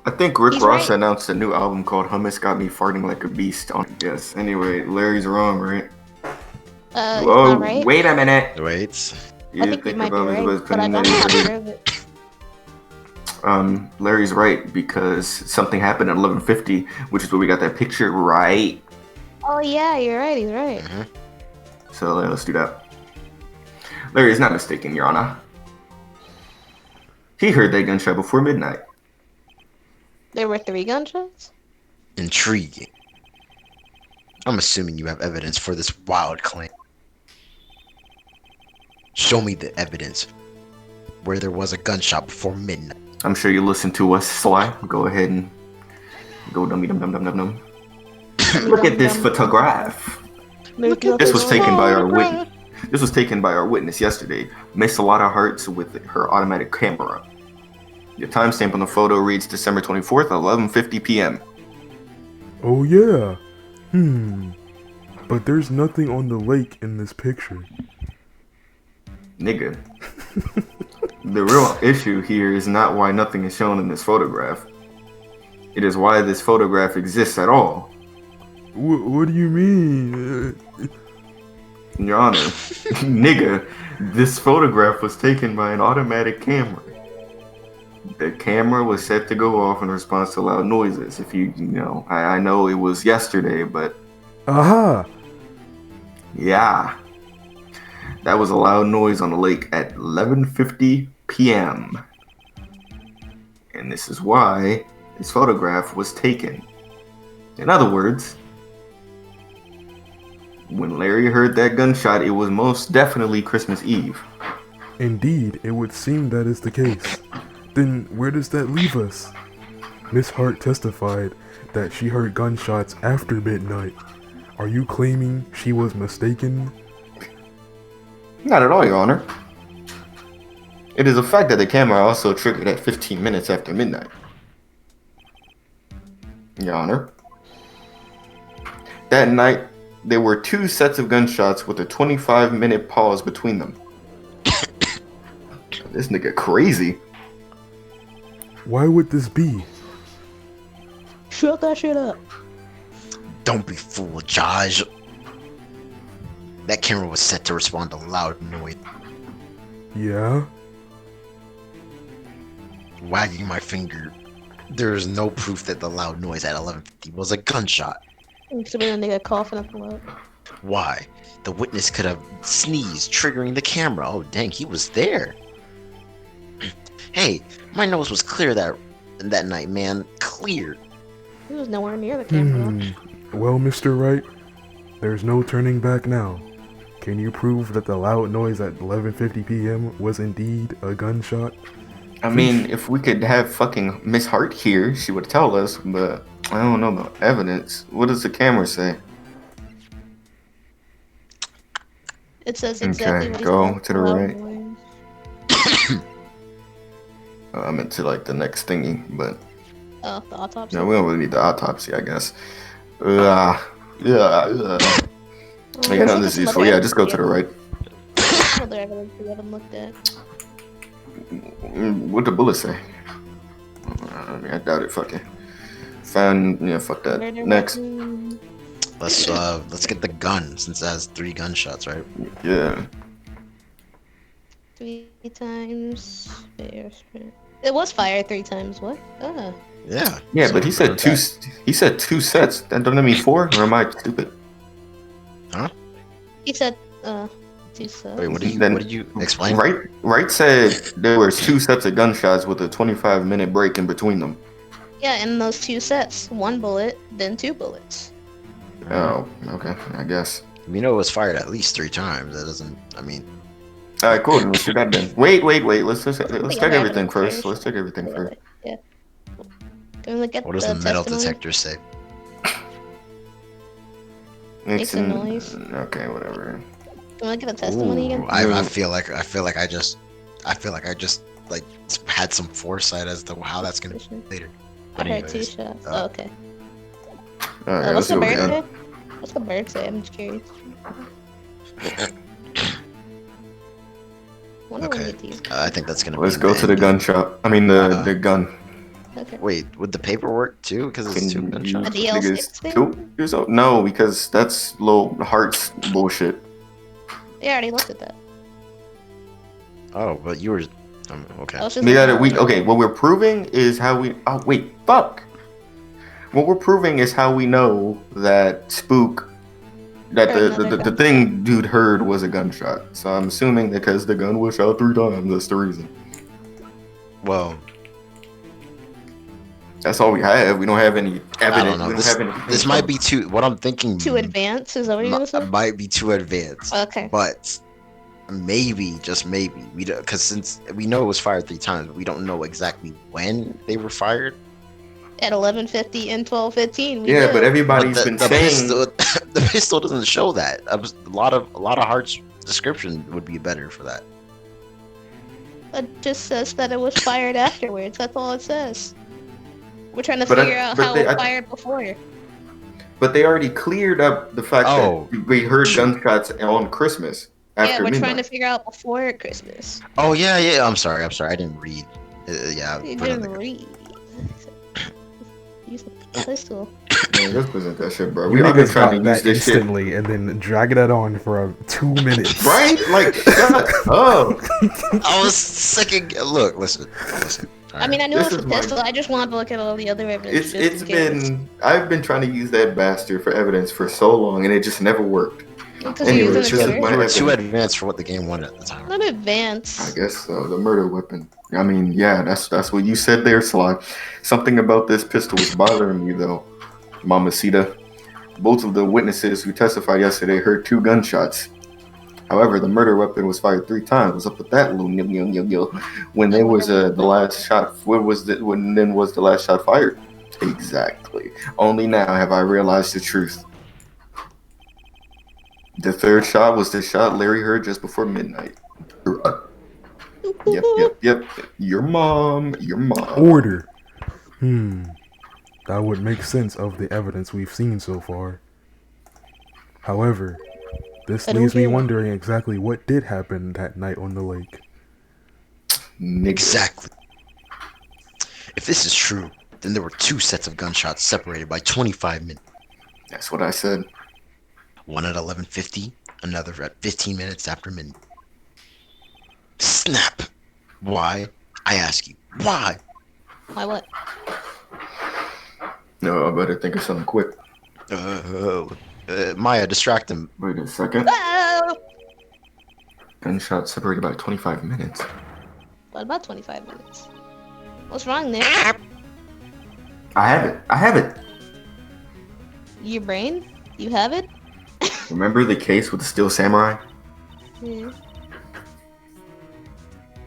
I think Rick He's Ross right. announced a new album called Hummus Got Me Farting Like a Beast on Yes. Anyway, Larry's wrong, right? It's Whoa, not right. wait a minute. Wait. You I think you might be right, but I don't that know he how to prove it. Larry's right because something happened at 11:50, which is where we got that picture, right? Oh yeah, you're right. He's right. So let's do that. Larry is not mistaken, Your Honor. He heard that gunshot before midnight. There were 3 gunshots. Intriguing. I'm assuming you have evidence for this wild claim. Show me the evidence where there was a gunshot before midnight. I'm sure you listened to us, Sly. Go ahead and go dummy dum dum dum dum dum. Look at this photograph. This was taken by our witness. This was taken by our witness yesterday, Miss Alana Hartz, with her automatic camera. The timestamp on the photo reads December 24th, 11:50 p.m. Oh yeah. But there's nothing on the lake in this picture. Nigga. The real issue here is not why nothing is shown in this photograph. It is why this photograph exists at all. What do you mean? Your Honor, nigga, this photograph was taken by an automatic camera. The camera was set to go off in response to loud noises. If you know, I know it was yesterday, but Aha! yeah. That was a loud noise on the lake at 11:50 p.m. And this is why this photograph was taken. In other words, when Larry heard that gunshot, it was most definitely Christmas Eve. Indeed, it would seem that is the case. Then where does that leave us? Miss Hart testified that she heard gunshots after midnight. Are you claiming she was mistaken? Not at all, Your Honor. It is a fact that the camera also triggered at 15 minutes after midnight. Your Honor. That night, there were 2 sets of gunshots with a 25-minute pause between them. This nigga crazy. Why would this be? Shut that shit up. Don't be fooled, Josh. That camera was set to respond to loud noise. Yeah? Wagging my finger. There is no proof that the loud noise at 11:50 was a gunshot. Should be a nigga coughing up the loud. Why? The witness could have sneezed, triggering the camera. Oh, dang, he was there. Hey, my nose was clear that night, man. Clear. He was nowhere near the camera. Well, Mr. Wright, there's no turning back now. Can you prove that the loud noise at 11:50 p.m. was indeed a gunshot? I mean, if we could have fucking Miss Hart here, she would tell us, but I don't know about evidence. What does the camera say? It says exactly Okay, what he's go talking to the about. right. I meant to like the next thingy, but Oh, the autopsy. no, we don't really need the autopsy, I guess. Yeah. Oh, I got nothing to see, so yeah, just go to the right. Other evidence we haven't looked at. What the bullet say? I doubt it. Fucking Found. Yeah, fuck that. Murder Next. weapon. Let's get the gun since it has 3 gunshots, right? Yeah. 3 times. It was fired 3 times. What? Oh. Yeah. Yeah, So but he we're said done two. with He said 2 sets. That doesn't mean 4. Or am I stupid? He said, 2 that. subs. Wait, what Then- did you explain? Wright said there was 2 sets of gunshots with a 25-minute break in between them. Yeah, in those 2 sets. 1 bullet, then 2 bullets. Oh, okay. I guess. We know it was fired at least 3 times. That doesn't. I mean, All right, cool. Let's do that then. Wait. Let's check Yeah, everything evidence first. first. Let's check everything first. Yeah. Can we look at what does the metal testimony? detector say? Makes a noise. Okay, whatever. Can we look at the testimony Ooh, again? I feel like I just like had some foresight as to how that's gonna be later. I But heard 2 anyways, shots. uh, Okay. All right, What's let's the see what we bird got. say? What's the bird say? I'm just curious. Wonder when we Okay. get these. I think that's gonna. Let's be go to the end. gun shop. I mean the gun. Okay. Wait, would the paperwork too? Because it's 2 gunshots. A DLC Because thing? 2 years old? No, because that's low hearts bullshit. They already looked at that. Oh, but you were. Okay. I was just We got looking it. at Okay. What we're proving is how we. Oh wait, fuck. What we're proving is how we know that Spook, that Heard the another thing dude heard was a gunshot. So I'm assuming because the gun was shot 3 times, that's the reason. Well, That's all we have. We don't have any evidence. I don't know. We don't This, have any. this might be too. What I'm thinking. Too advanced? Is that what you're gonna say? Might be too advanced. Okay. But maybe, just maybe, we don't, because since we know it was fired 3 times, but we don't know exactly when they were fired. At 11:50 and 12:15. Yeah, but But everybody's been the saying. pistol, the pistol doesn't show that. A lot of Heart's description would be better for that. It just says that it was fired afterwards. That's all it says. We're trying to But I- figure out but how they- it I- fired before. But they already cleared up the fact Oh. that we heard gunshots on Christmas Yeah, after we're midnight. trying to figure out before Christmas. Oh yeah. I'm sorry. I didn't read. Yeah. You put it in didn't the- read. Use the pistol. Man, this wasn't that shit, bro. You I've been niggas trying got to use that this shit. instantly and then dragging it on for 2 minutes. Right? Like, shut up. I was second. Look, listen. I mean, I knew This it was is a my- pistol. I just wanted to look at all the other evidence. It's been. I've been trying to use that bastard for evidence for so long, and it just never worked. Because Anyway, you're it's using just a my- computer. too advanced for what the game wanted at the time. Not advanced. I guess so. The murder weapon. I mean, yeah, that's what you said there, Sly. Something about this pistol was bothering me, though, Mamacita. Both of the witnesses who testified yesterday heard 2 gunshots. However, the murder weapon was fired 3 times. What's up with that, little nil? When there was the last shot, when was the last shot fired? Exactly. Only now have I realized the truth. The 3rd shot was the shot Larry heard just before midnight. Yep. Your mom. Order. That would make sense of the evidence we've seen so far. However, this I don't leaves me get it. wondering exactly what did happen that night on the lake. Nigga. Exactly. If this is true, then there were 2 sets of gunshots separated by 25 minutes. That's what I said. One at 11:50, another at 15 minutes after midnight. Snap. Why? I ask you, why? Why what? No, I better think of something quick. Maya, distract him. Wait a second. Ah! Gunshot separated by 25 minutes. What about 25 minutes? What's wrong there? I have it. Your brain? You have it? Remember the case with the Steel Samurai? Yeah.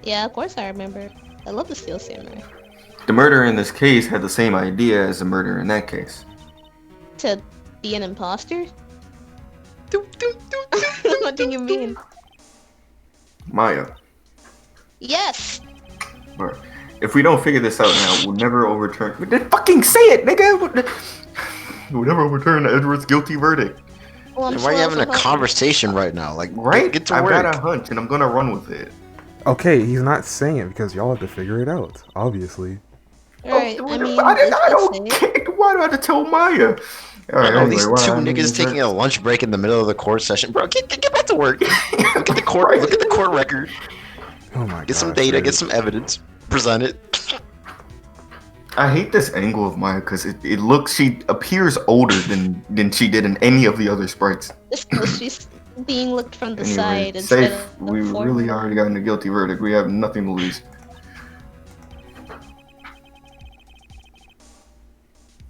Yeah, of course I remember. I love the Steel Samurai. The murderer in this case had the same idea as the murderer in that case. To be an imposter? What do you mean? Maya, Yes! bro, if we don't figure this out now, we'll never overturn. Then fucking say it, nigga! We'll never overturn Edward's guilty verdict. Well, I'm Why are you still having a supposed- conversation right now? Like, Right? Get to I've work. got a hunch and I'm gonna run with it. Okay, he's not saying it because y'all have to figure it out, obviously. Right. I mean, I it's don't safe. care. Why do I have to tell Maya? All I right, know anyway, these well, two I mean, niggas is taking a lunch break in the middle of the court session. Bro, get back to work. Look at the court. Right. Look at the court record. Oh my Get some gosh, data. man. Get some evidence. Present it. I hate this angle of Maya because it looks she appears older than she did in any of the other sprites. It's because she's being looked from the Anyway, side instead safe. of We really already gotten a guilty verdict. We have nothing to lose.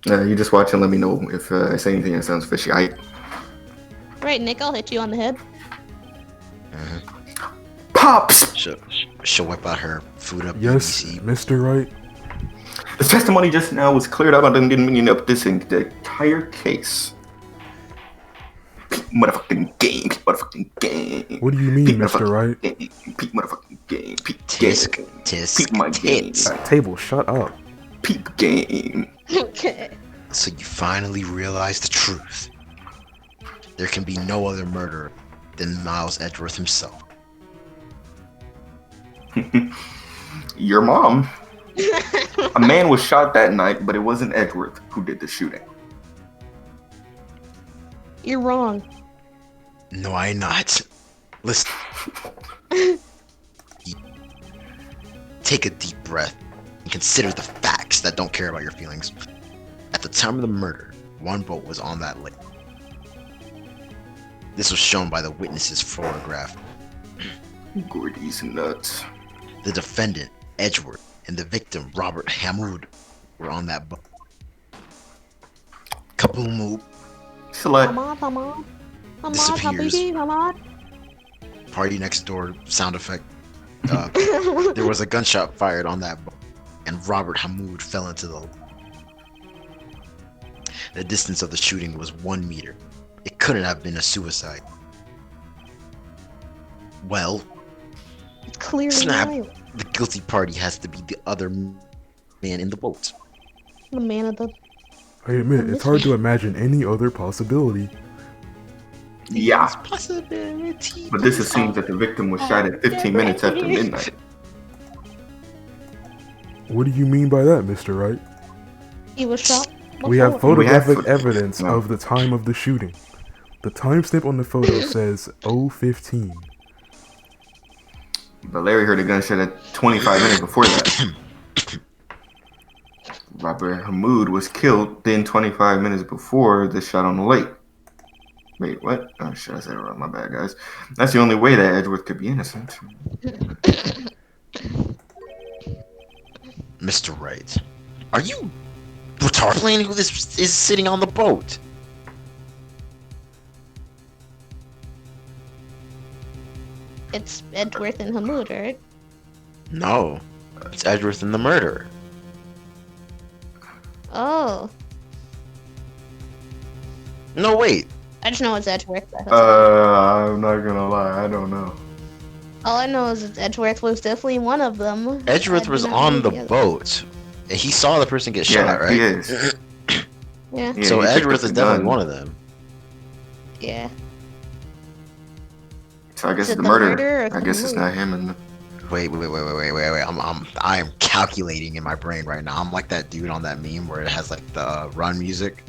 You just watch and let me know if I say anything that sounds fishy. Right, Nick, I'll hit you on the head. Pops! She'll whip out her food up. Yes, BBC. Mr. Wright. The testimony just now was cleared up. I didn't mean up this entire case. Peak motherfucking game. Peak motherfucking game. What do you mean, Peak Mr. motherfucking Wright? game. Peak motherfucking game. Peak Tisk, game. tisk, Peak my game. tits. Table, shut up. Peak game. Okay. So you finally realize the truth. There can be no other murderer than Miles Edgeworth himself. Your mom. A man was shot that night, but it wasn't Edgeworth who did the shooting. You're wrong. No, I'm not. Listen. Take a deep breath and consider the facts that don't care about your feelings. At the time of the murder, one boat was on that lake. This was shown by the witness's photograph. Gordy's nuts. The defendant, Edgeworth, and the victim, Robert Hamoud, were on that boat. Kaboom! Slut. Disappears. Party next door sound effect. There was a gunshot fired on that boat, and Robert Hamoud fell into the lake. The distance of the shooting was 1 meter. It couldn't have been a suicide. Well, It's clearly snap. Riley. The guilty party has to be the other man in the boat. The man of the. I admit, it's hard to imagine any other possibility. Yeah. Possibility. But this assumes that the victim was shot at 15 minutes after midnight. What do you mean by that, Mr. Wright? He was shot. We have before. photographic fo- evidence No. of the time of the shooting. The timestamp on the photo says 0:15. But Larry heard a gunshot at 25 minutes before that. Robert Hamoud was killed then 25 minutes before the shot on the lake. Wait, what? Oh shit, I said it wrong. My bad, guys. That's the only way that Edgeworth could be innocent. Mr. Wright, are you retarded? Who this is sitting on the boat? It's Edgeworth and Hamoud, right? No, it's Edgeworth and the murderer. Oh. No, wait. I just know it's Edgeworth. That's all. I'm not gonna lie, I don't know. All I know is that Edgeworth was definitely one of them. Edgeworth I was do not on know the others. boat. And he saw the person get shot, Yeah, right? he is. Yeah. Yeah, So he picked Edgeworth up is the definitely gun. one of them. Yeah. So I guess Is it the the murderer. murderer or I guess it's Hamoud? not him. And Wait. I am calculating in my brain right now. I'm like that dude on that meme where it has like the run music,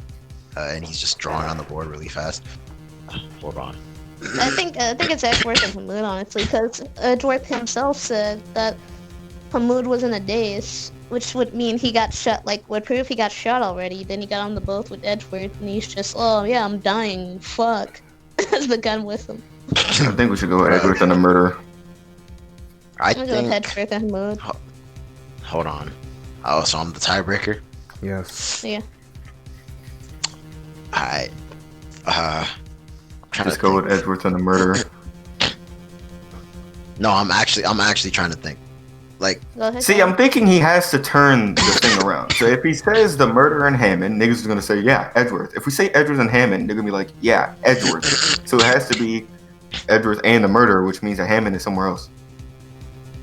and he's just drawing on the board really fast. Hold on. I think it's Edgeworth and Hamoud, honestly, because Edgeworth himself said that Hamoud was in a daze, which would mean he got shot, would prove he got shot already. Then he got on the boat with Edgeworth, and he's just, oh yeah, I'm dying, fuck. Has the gun with him. I think we should go with Edgeworth and the murderer. I I'm gonna go with think. Edgeworth and Hamoud. Hold on. Oh, so I'm the tiebreaker. Yes. Yeah. I. I'm trying Just to go think. with Edgeworth and the murderer. No, I'm actually trying to think. Like, Go ahead. See, I'm thinking he has to turn the thing around. So if he says the murderer and Hammond, niggas are gonna say, yeah, Edgeworth. If we say Edgeworth and Hammond, they're gonna be like, yeah, Edgeworth. So it has to be Edgeworth and the murderer, which means that Hammond is somewhere else.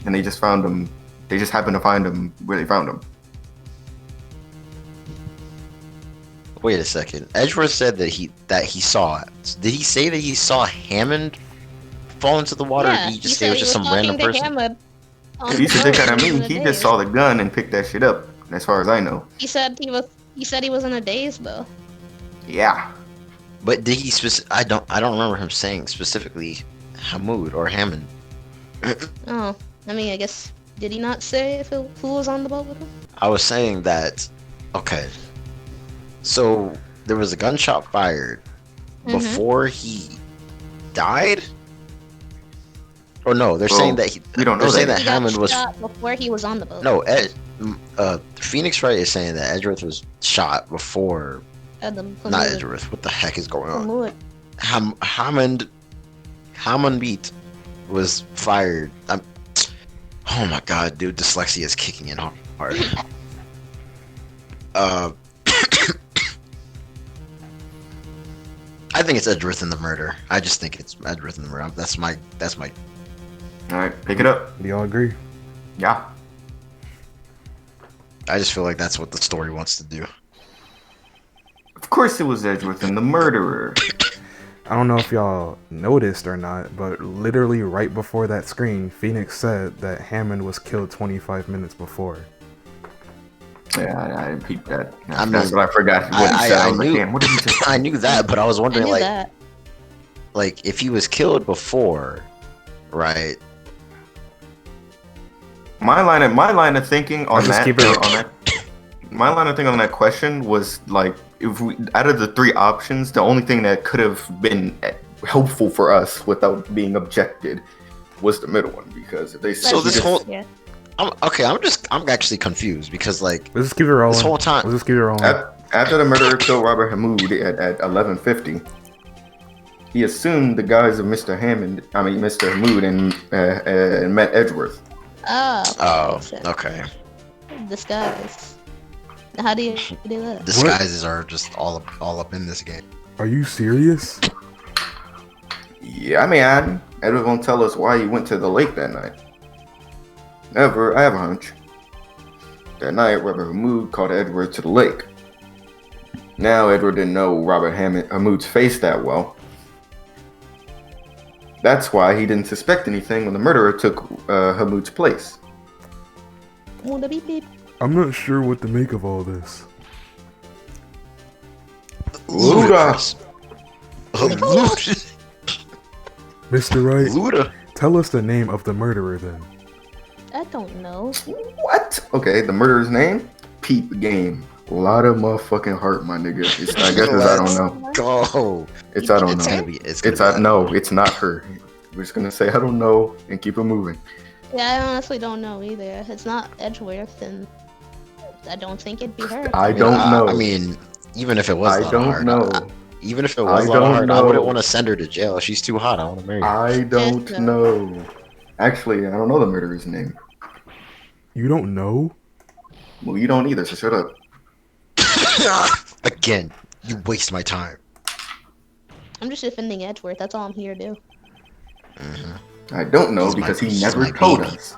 And they just found him. They just happened to find him where they found him. wait a second. Edgeworth said that he saw it. Did he say that he saw Hammond fall into the water? Yeah, Or did he just he say it was said just he some random talking to person? Hamoud on If you the should think boat that I when he mean, was in he a just daze. saw the gun and picked that shit up. as far as I know. He said he was in a daze though. Yeah. But did he I don't remember him saying specifically Hamoud or Hammond. Oh, I mean, I guess did he not say who was on the boat with him? I was saying that, okay, so there was a gunshot fired before he died? Or no, they're saying that we don't know they're saying that. that He got Hammond was shot before he was on the boat. no. Phoenix Wright is saying that Edgeworth was shot before. Not Edgeworth. What the heck is going on? Hammond beat was fired. Oh my god, dude, dyslexia is kicking in hard. I think it's Edgeworth in the murder. I just think it's Edgeworth in the murder. That's my. All right, pick it up. Do y'all agree? Yeah. I just feel like that's what the story wants to do. Of course it was Edgeworth and the murderer. I don't know if y'all noticed or not, but literally right before that screen, Phoenix said that Hammond was killed 25 minutes before. Yeah, I peeped that. I mean, that's what I forgot. What he said. I was like, knew, damn, what did he just I knew that, but I was wondering, like, that. like if he was killed before, right? My line of thinking on just that, keep it- on that, my line of thinking on that question was like, if we out of the three options, the only thing that could have been helpful for us without being objected was the middle one, because if they So this just- whole- Yeah. I'm actually confused because like Let's just keep it rolling. this whole time. Let's just keep it rolling. after the murderer killed Robert Hamoud at 11:50, he assumed the guise of Mr. Hamoud, and met Edgeworth. Oh, shit. okay. Disguise. How do you do that? Disguises are just all up in this game. Are you serious? Yeah, I mean, Edward won't tell us why he went to the lake that night. I have a hunch. That night, Robert Hamoud called Edward to the lake. Now, Edward didn't know Robert Hamoud's face that well. That's why he didn't suspect anything when the murderer took Hamoud's place. Oh, the beep beep. I'm not sure what to make of all this. Ludicrous. Ludicrous. Mr. Wright, Luda. tell us the name of the murderer then. I don't know. What? Okay, the murderer's name? Peep Game. A lot of motherfucking heart, my nigga. I guess it's I don't know. Go. It's I don't It's know. gonna be. No, it's not her. We're just gonna say I don't know and keep it moving. Yeah, I honestly don't know either. It's not Edgeworth, and I don't think it'd be her. I don't know. I mean, even if it was, I Lana don't Hart, know. even if it was I Lana don't Hart, I know. wouldn't want to send her to jail. She's too hot. I want to marry her. I don't Yes, know. Actually, I don't know the murderer's name. You don't know? Well, you don't either, so shut up. Again, you waste my time. I'm just defending Edgeworth. That's all I'm here to do. I don't know He's because my- he he's never my told baby. us.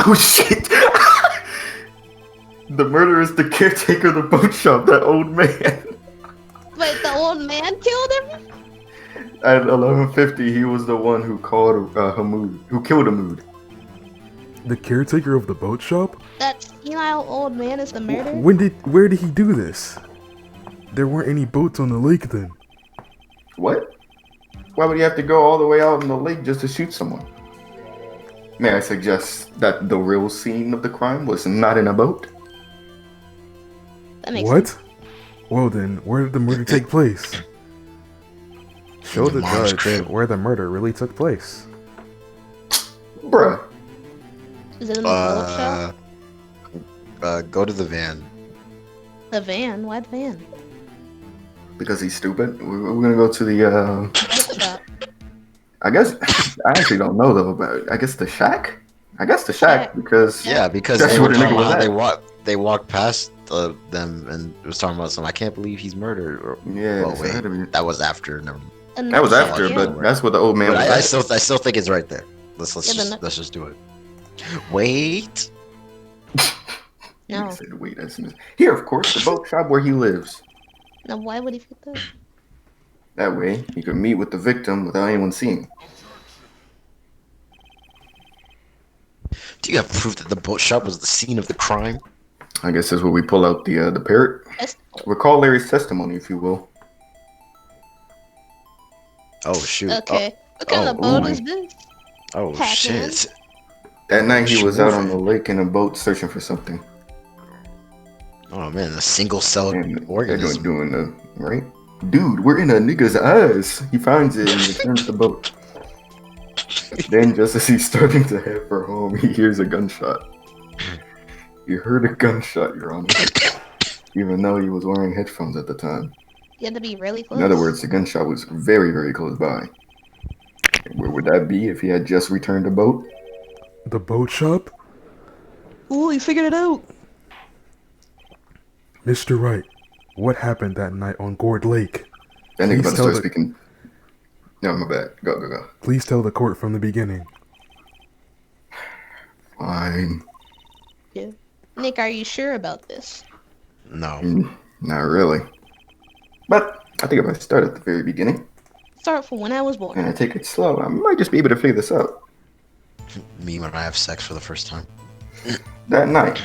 Oh shit! The murderer is the caretaker of the boat shop, that old man. Wait, the old man killed him? At 11:50, he was the one who called Hamoud, who killed Hamoud. The caretaker of the boat shop? That senile old man is the murderer? Where did he do this? There weren't any boats on the lake then. What? Why would he have to go all the way out in the lake just to shoot someone? May I suggest that the real scene of the crime was not in a boat? That makes What? sense. Well then, where did the murder take place? Show In the mom's judge crib. where the murder really took place. Bruh. Is it in the boat shop? Go to the van. The van? Why the van? Because he's stupid. We're gonna go to the, Boat shop. I guess, I actually don't know though, but I guess the shack? I guess the shack, because Yeah, because That's they what were the nigga talking was about at. they walked past them and it was talking about something. I can't believe he's murdered. Or, yeah, oh so it wait, had to be- that was after. Never. And that was the after, shack, but that's what the old man But was I at. still think it's right there. Let's Yeah, then let's just do it. Wait. No. He said, wait, that's here, of course, the boat shop where he lives. No, why would he put that? That way, he could meet with the victim without anyone seeing. Do you have proof that the boat shop was the scene of the crime? I guess that's where we pull out the parrot. That's- Recall Larry's testimony, if you will. Oh shoot. Okay. What kind of boat is this? Oh Pac-Man. shit. That night he was out on the Schmoover. lake in a boat searching for something. Oh man, a single-celled And they're organism. doing the right. Dude, we're in a nigga's eyes. He finds it and returns the boat. Then, just as he's starting to head for home, he hears a gunshot. He heard a gunshot, Your Honor. Even though he was wearing headphones at the time. You had to be really close. In other words, the gunshot was very, very close by. Where would that be if he had just returned the boat? The boat shop? Ooh, you figured it out. Mr. Wright, what happened that night on Gourd Lake? That nigga about to tell start the- speaking. No, my bad. Go. Please tell the court from the beginning. Fine. Yeah. Nick, are you sure about this? No. Not really. But I think if I start at the very beginning Start from when I was born. and I take it slow, I might just be able to figure this out. Me when I have sex for the first time. That night,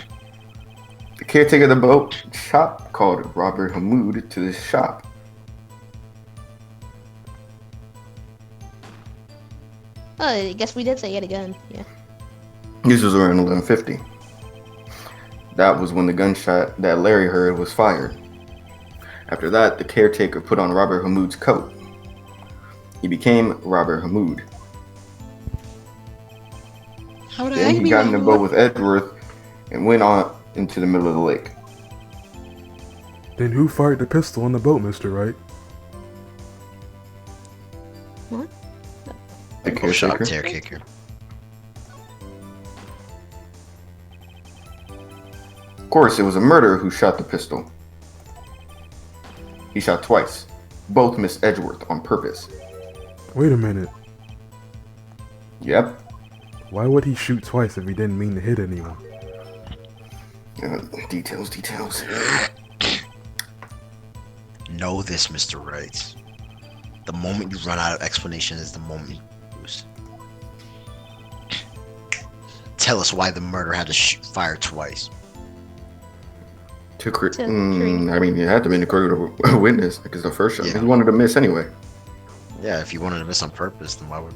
the caretaker of the boat shop called Robert Hamoud to the shop. Oh, I guess we did say it again. Yeah. This was around 11:50. That was when the gunshot that Larry heard was fired. After that, the caretaker put on Robert Hamoud's coat. He became Robert Hamoud. How did Then he got in the boat with Edgeworth and went on into the middle of the lake. Then who fired the pistol on the boat, Mr. Wright? What? The Boat shop caretaker. caretaker. Of course, it was a murderer who shot the pistol. He shot twice. Both missed Edgeworth on purpose. Wait a minute. Yep. Why would he shoot twice if he didn't mean to hit anyone? Details. Know this, Mr. Wright. The moment you run out of explanation is the moment you lose. Tell us why the murderer had to fire twice. To create. To I mean, it had to be to create a witness because the first shot. Yeah. He wanted to miss anyway. Yeah, if you wanted to miss on purpose, then why would...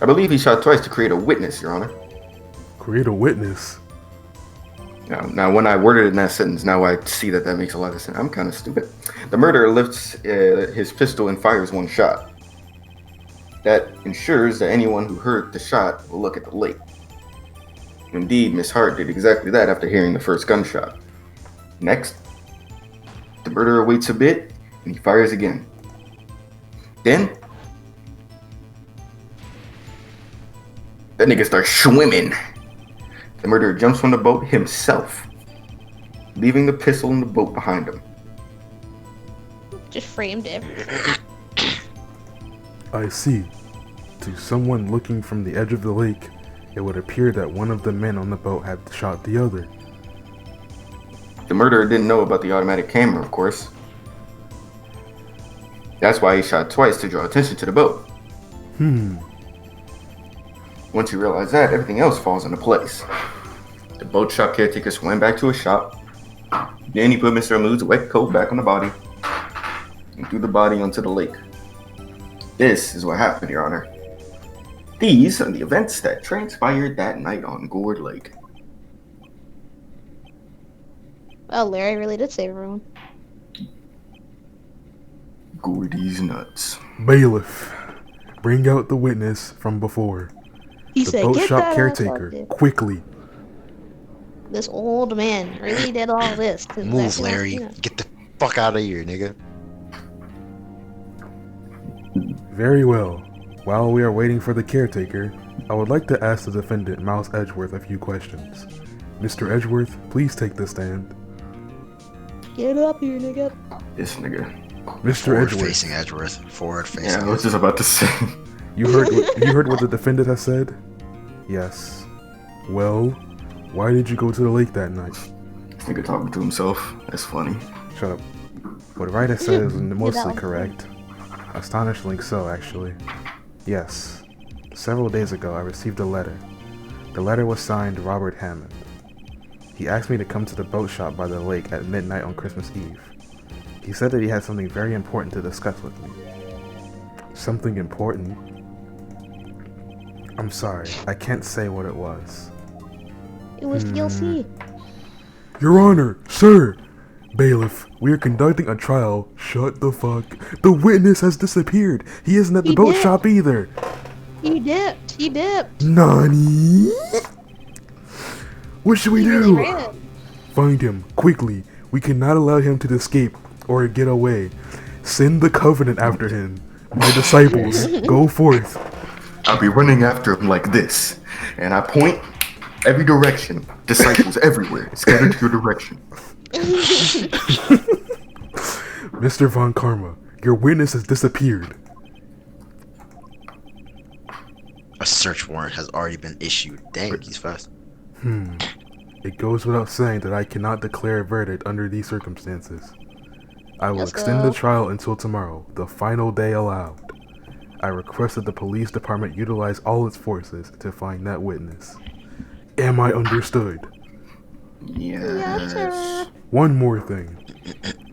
I believe he shot twice to create a witness, Your Honor. Create a witness. Now, when I worded it in that sentence, now I see that makes a lot of sense. I'm kind of stupid. The murderer lifts his pistol and fires one shot. That ensures that anyone who heard the shot will look at the lake. Indeed, Miss Hart did exactly that after hearing the first gunshot. Next, the murderer waits a bit and he fires again. Then, that nigga starts swimming. The murderer jumps from the boat himself, leaving the pistol in the boat behind him. Just framed everything. I see. To someone looking from the edge of the lake, it would appear that one of the men on the boat had shot the other. The murderer didn't know about the automatic camera, of course. That's why he shot twice to draw attention to the boat. Once you realize that, everything else falls into place. The boat shop caretaker swam back to his shop. Then he put Mr. Hamoud's wet coat back on the body and threw the body onto the lake. This is what happened, Your Honor. These are the events that transpired that night on Gourd Lake. Well, Larry really did save everyone. Gordy's nuts. Bailiff, bring out the witness from before. He The said, boat "Get shop that ass caretaker, out there." quickly. This old man really did all this. to Move, exactly what- Larry. yeah. Get the fuck out of here, nigga. Very well. While we are waiting for the caretaker, I would like to ask the defendant, Miles Edgeworth, a few questions. Mr. Edgeworth, please take the stand. Get up here, nigga. This nigga. Mr. Forward Edgeworth, facing Edgeworth. Forward facing. Yeah, I was just about to say. you heard what the defendant has said? Yes. Well, why did you go to the lake that night? This nigga talking to himself. That's funny. Shut up. What Wright has said is mostly out. correct. Astonishingly so, actually. Yes. Several days ago, I received a letter. The letter was signed Robert Hammond. He asked me to come to the boat shop by the lake at midnight on Christmas Eve. He said that he had something very important to discuss with me. Something important? I'm sorry, I can't say what it was. It was DLC. Your Honor, sir! Bailiff, we are conducting a trial. Shut the fuck. The witness has disappeared. He isn't at the boat shop either. He dipped. Nani? What should we He really do? ran. Find him, quickly. We cannot allow him to escape or get away. Send the Covenant after him. My disciples, go forth. I'll be running after him like this, and I point every direction. Disciples everywhere, scattered to your direction. Mr. Von Karma, your witness has disappeared. A search warrant has already been issued. Dang, he's fast. It goes without saying that I cannot declare a verdict under these circumstances. I will Let's extend go. the trial until tomorrow, the final day allowed. I request that the police department utilize all its forces to find that witness. Am I understood? Yes, sir. One more thing.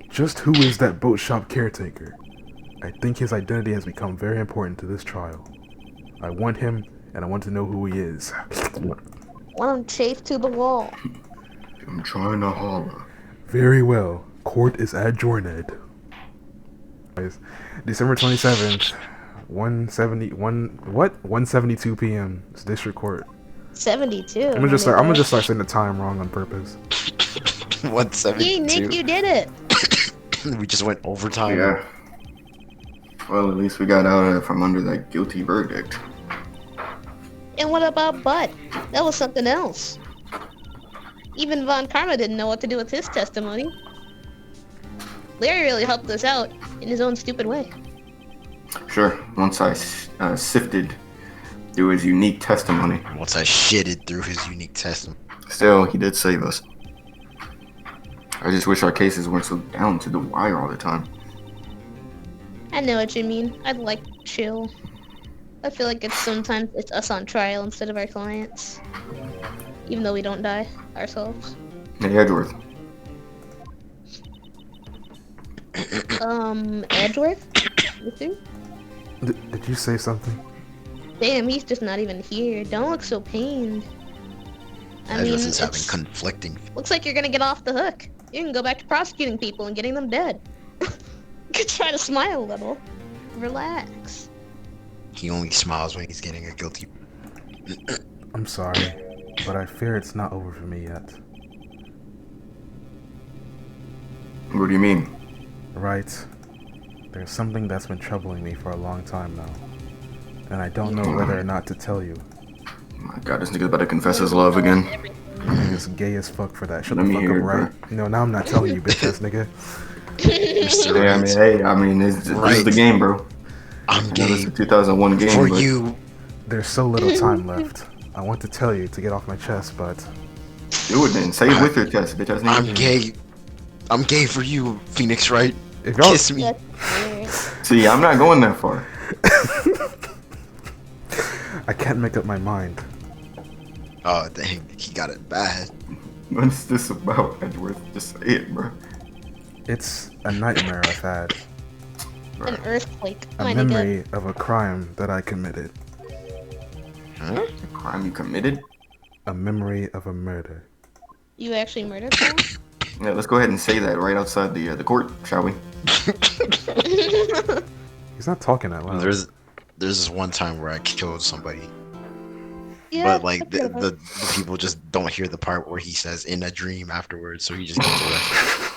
Just who is that boat shop caretaker? I think his identity has become very important to this trial. I want him, and I want to know who he is. Want him chased to the wall. I'm trying to holler. Very well. Court is adjourned. Guys, December 27th, 1:72 p.m. It's District Court. 72. I'm gonna just start saying the time wrong on purpose. 172. Yay, Nick, you did it. We just went overtime. Yeah. Well, at least we got out from under that guilty verdict. And what about Bud? That was something else. Even Von Karma didn't know what to do with his testimony. Larry really helped us out in his own stupid way. Sure, once I sifted through his unique testimony. Once I shitted through his unique testimony. Still, he did save us. I just wish our cases weren't so down to the wire all the time. I know what you mean. I'd like chill. I feel like sometimes it's us on trial instead of our clients. Even though we don't die ourselves. Hey, Edgeworth. Edgeworth? You think? Did you say something? Damn, he's just not even here. Don't look so pained. I mean, Edgeworth is having it's- conflicting. looks like you're gonna get off the hook. You can go back to prosecuting people and getting them dead. You could try to smile a little. Relax. He only smiles when he's getting a guilty. I'm sorry, but I fear it's not over for me yet. What do you mean? Right. There's something that's been troubling me for a long time now. And I don't know whether or not to tell you. My God, this nigga's about to confess his love again. Nigga's gay as fuck for that. Shut Let the me fuck hear up, it, right? You know, now I'm not telling you, bitch ass nigga. Mr. Yeah, Right. this is Right. the game, bro. I'm I know this gay is a 2001 game, for but you. There's so little time left. I want to tell you to get off my chest, but do it then. Say it with your chest, bitch ass nigga. I'm gay. I'm gay for you, Phoenix Wright. if y'all Kiss me. That's weird. See, I'm not going that far. I can't make up my mind. Oh, dang. He got it bad. What is this about, Edgeworth? Just say it, bro. It's a nightmare I've had. An earthquake. A My nigga. memory of a crime that I committed. A crime you committed? A memory of a murder. You actually murdered someone? Yeah, let's go ahead and say that right outside the court, shall we? He's not talking that loud. There's this one time where I killed somebody, Yeah. but like I the people just don't hear the part where he says in a dream afterwards, so he just gets arrested.